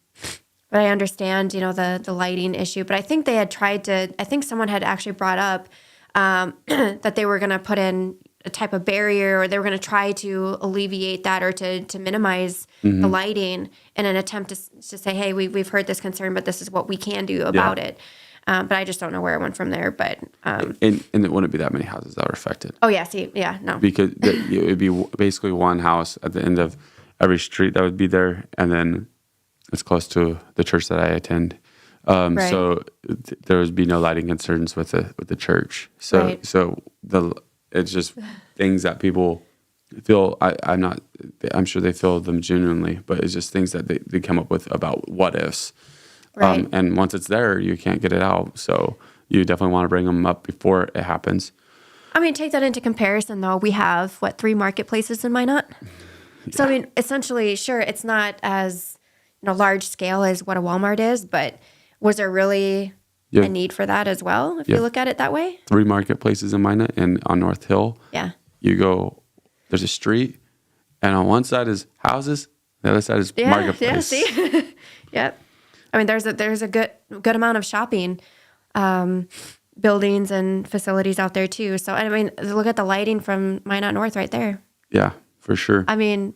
[SPEAKER 2] I understand the lighting issue. But I think they had tried to. I think someone had actually brought up that they were going to put in a type of barrier, or they were going to try to alleviate that or to minimize the lighting in an attempt to say, hey, we've heard this concern, but this is what we can do about it. But I just don't know where it went from there. But
[SPEAKER 1] and it wouldn't be that many houses that were affected.
[SPEAKER 2] Oh, yeah. See, yeah, no.
[SPEAKER 1] Because it would be basically one house at the end of every street that would be there, and then it's close to the church that I attend.
[SPEAKER 2] Right.
[SPEAKER 1] So there would be no lighting concerns with the church. So
[SPEAKER 2] Right.
[SPEAKER 1] so it's just things that people I'm sure they feel them genuinely, but it's just things that they come up with about what ifs.
[SPEAKER 2] Right.
[SPEAKER 1] And once it's there, you can't get it out. So you definitely want to bring them up before it happens.
[SPEAKER 2] I mean, take that into comparison, though. We have, 3 marketplaces in Minot? Yeah. So, I mean, essentially, sure, it's not as large scale as what a Walmart is, but was there really a need for that as well, if you look at it that way?
[SPEAKER 1] 3 marketplaces in Minot and on North Hill.
[SPEAKER 2] Yeah.
[SPEAKER 1] You go, there's a street, and on one side is houses, the other side is marketplace.
[SPEAKER 2] Yeah, see? Yep. I mean, there's a good amount of shopping buildings and facilities out there too. So, I mean, look at the lighting from Minot North right there.
[SPEAKER 1] Yeah, for sure.
[SPEAKER 2] I mean,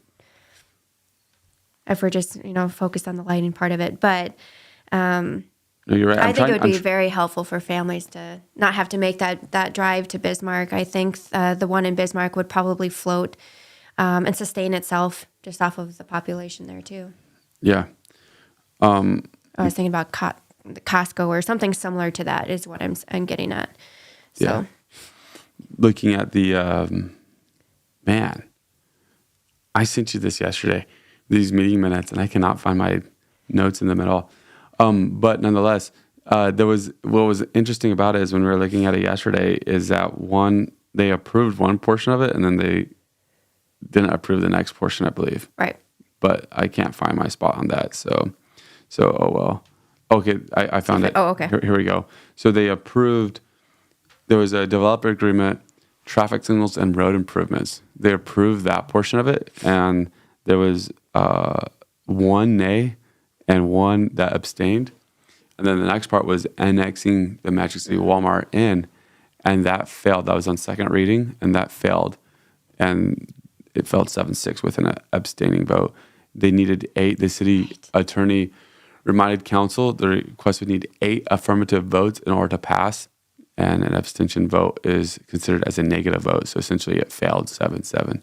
[SPEAKER 2] if we're just, focused on the lighting part of it. But
[SPEAKER 1] no, you're right.
[SPEAKER 2] I think it would be very helpful for families to not have to make that drive to Bismarck. I think the one in Bismarck would probably float and sustain itself just off of the population there too.
[SPEAKER 1] Yeah.
[SPEAKER 2] I was thinking about Costco or something similar to that is what I'm getting at. So,
[SPEAKER 1] yeah. Looking at the man, I sent you this yesterday, these meeting minutes, and I cannot find my notes in them at all. But nonetheless, what was interesting about it is when we were looking at it yesterday is that they approved one portion of it and then they didn't approve the next portion, I believe.
[SPEAKER 2] Right.
[SPEAKER 1] But I can't find my spot on that. So oh well. Okay, I found it.
[SPEAKER 2] Oh, okay.
[SPEAKER 1] Here we go. So they approved, there was a developer agreement, traffic signals, and road improvements. They approved that portion of it, and there was 1 nay and 1 that abstained. And then the next part was annexing the Magic City Walmart in, and that failed. That was on second reading, and that failed. And it failed 7-6 with an abstaining vote. They needed 8. The city attorney reminded council the request would need 8 affirmative votes in order to pass, and an abstention vote is considered as a negative vote. So essentially it failed 7-7.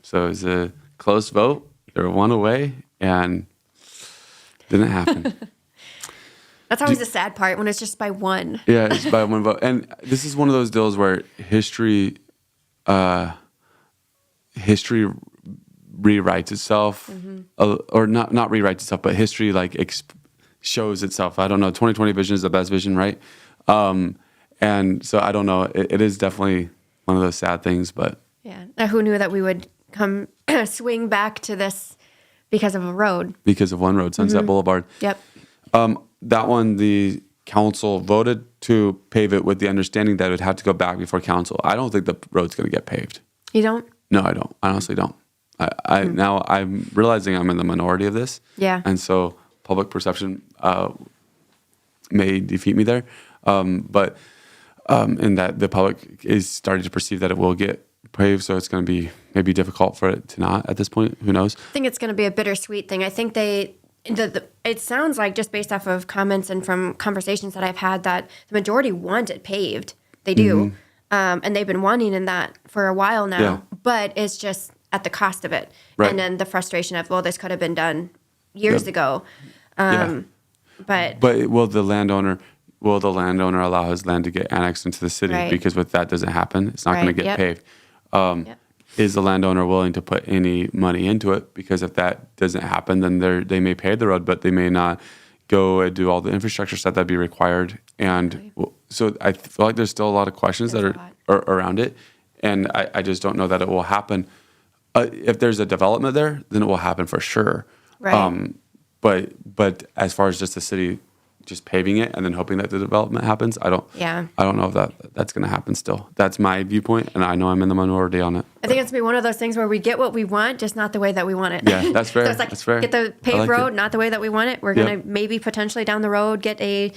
[SPEAKER 1] So it was a close vote. They were 1 away, and didn't happen.
[SPEAKER 2] That's always the sad part when it's just by 1.
[SPEAKER 1] Yeah, it's by 1 vote. And this is one of those deals where history rewrites itself, or not rewrites itself, but history shows itself. I don't know. 2020 vision is the best vision, right? And so I don't know. It is definitely one of those sad things, but
[SPEAKER 2] yeah. Who knew that we would come swing back to this because of a road?
[SPEAKER 1] Because of one road, Sunset Boulevard.
[SPEAKER 2] Yep.
[SPEAKER 1] That one, the council voted to pave it with the understanding that it would have to go back before council. I don't think the road's going to get paved.
[SPEAKER 2] You don't?
[SPEAKER 1] No, I don't. I honestly don't. Now I'm realizing I'm in the minority of this.
[SPEAKER 2] Yeah.
[SPEAKER 1] And so public perception may defeat me there. But in that the public is starting to perceive that it will get paved, so it's going to be maybe difficult for it to not at this point. Who knows?
[SPEAKER 2] I think it's going to be a bittersweet thing. I think it sounds like, just based off of comments and from conversations that I've had, that the majority want it paved. They do. And they've been wanting in that for a while now.
[SPEAKER 1] Yeah.
[SPEAKER 2] But it's just at the cost of it.
[SPEAKER 1] Right.
[SPEAKER 2] And then the frustration of, well, this could have been done years ago.
[SPEAKER 1] Yeah.
[SPEAKER 2] But
[SPEAKER 1] will the landowner allow his land to get annexed into the city?
[SPEAKER 2] Right.
[SPEAKER 1] Because if that doesn't happen, it's not going to get paved.
[SPEAKER 2] Yep.
[SPEAKER 1] Is the landowner willing to put any money into it? Because if that doesn't happen, then they may pave the road, but they may not go and do all the infrastructure stuff that'd be required. And so I feel like there's still a lot of questions that are around it. And I just don't know that it will happen. If there's a development there, then it will happen for sure.
[SPEAKER 2] Right.
[SPEAKER 1] But as far as just the city just paving it and then hoping that the development happens, I don't know if that's going to happen still. That's my viewpoint, and I know I'm in the minority on it.
[SPEAKER 2] I think it's going to be one of those things where we get what we want, just not the way that we want it.
[SPEAKER 1] Yeah, that's fair.
[SPEAKER 2] So it's like,
[SPEAKER 1] that's fair.
[SPEAKER 2] Get the paved road, not the way that we want it. We're going to maybe potentially down the road get a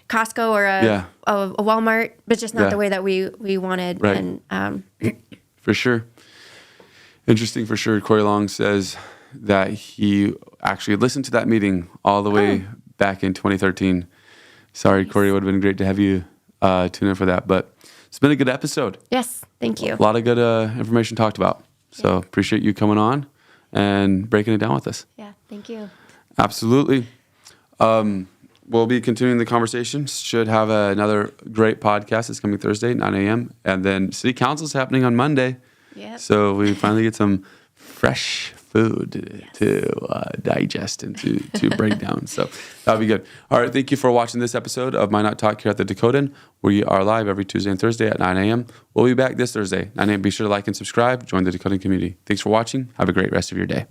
[SPEAKER 2] Costco or a Walmart, but just not the way that we wanted.
[SPEAKER 1] Right.
[SPEAKER 2] And
[SPEAKER 1] for sure. Interesting for sure. Corey Long says that he actually listened to that meeting all the way back in 2013. Sorry, Corey, it would have been great to have you tune in for that, but it's been a good episode.
[SPEAKER 2] Yes, thank you.
[SPEAKER 1] A lot of good information talked about. So appreciate you coming on and breaking it down with us.
[SPEAKER 2] Yeah, thank you.
[SPEAKER 1] Absolutely. We'll be continuing the conversation. Should have another great podcast. It's coming Thursday, 9 a.m. And then City Council is happening on Monday.
[SPEAKER 2] Yep.
[SPEAKER 1] So we finally get some fresh food to digest and to break down. So that'll be good. All right. Thank you for watching this episode of Minot Talk here at the Dakotan. We are live every Tuesday and Thursday at 9 a.m. We'll be back this Thursday, 9 a.m. Be sure to like and subscribe. Join the Dakotan community. Thanks for watching. Have a great rest of your day.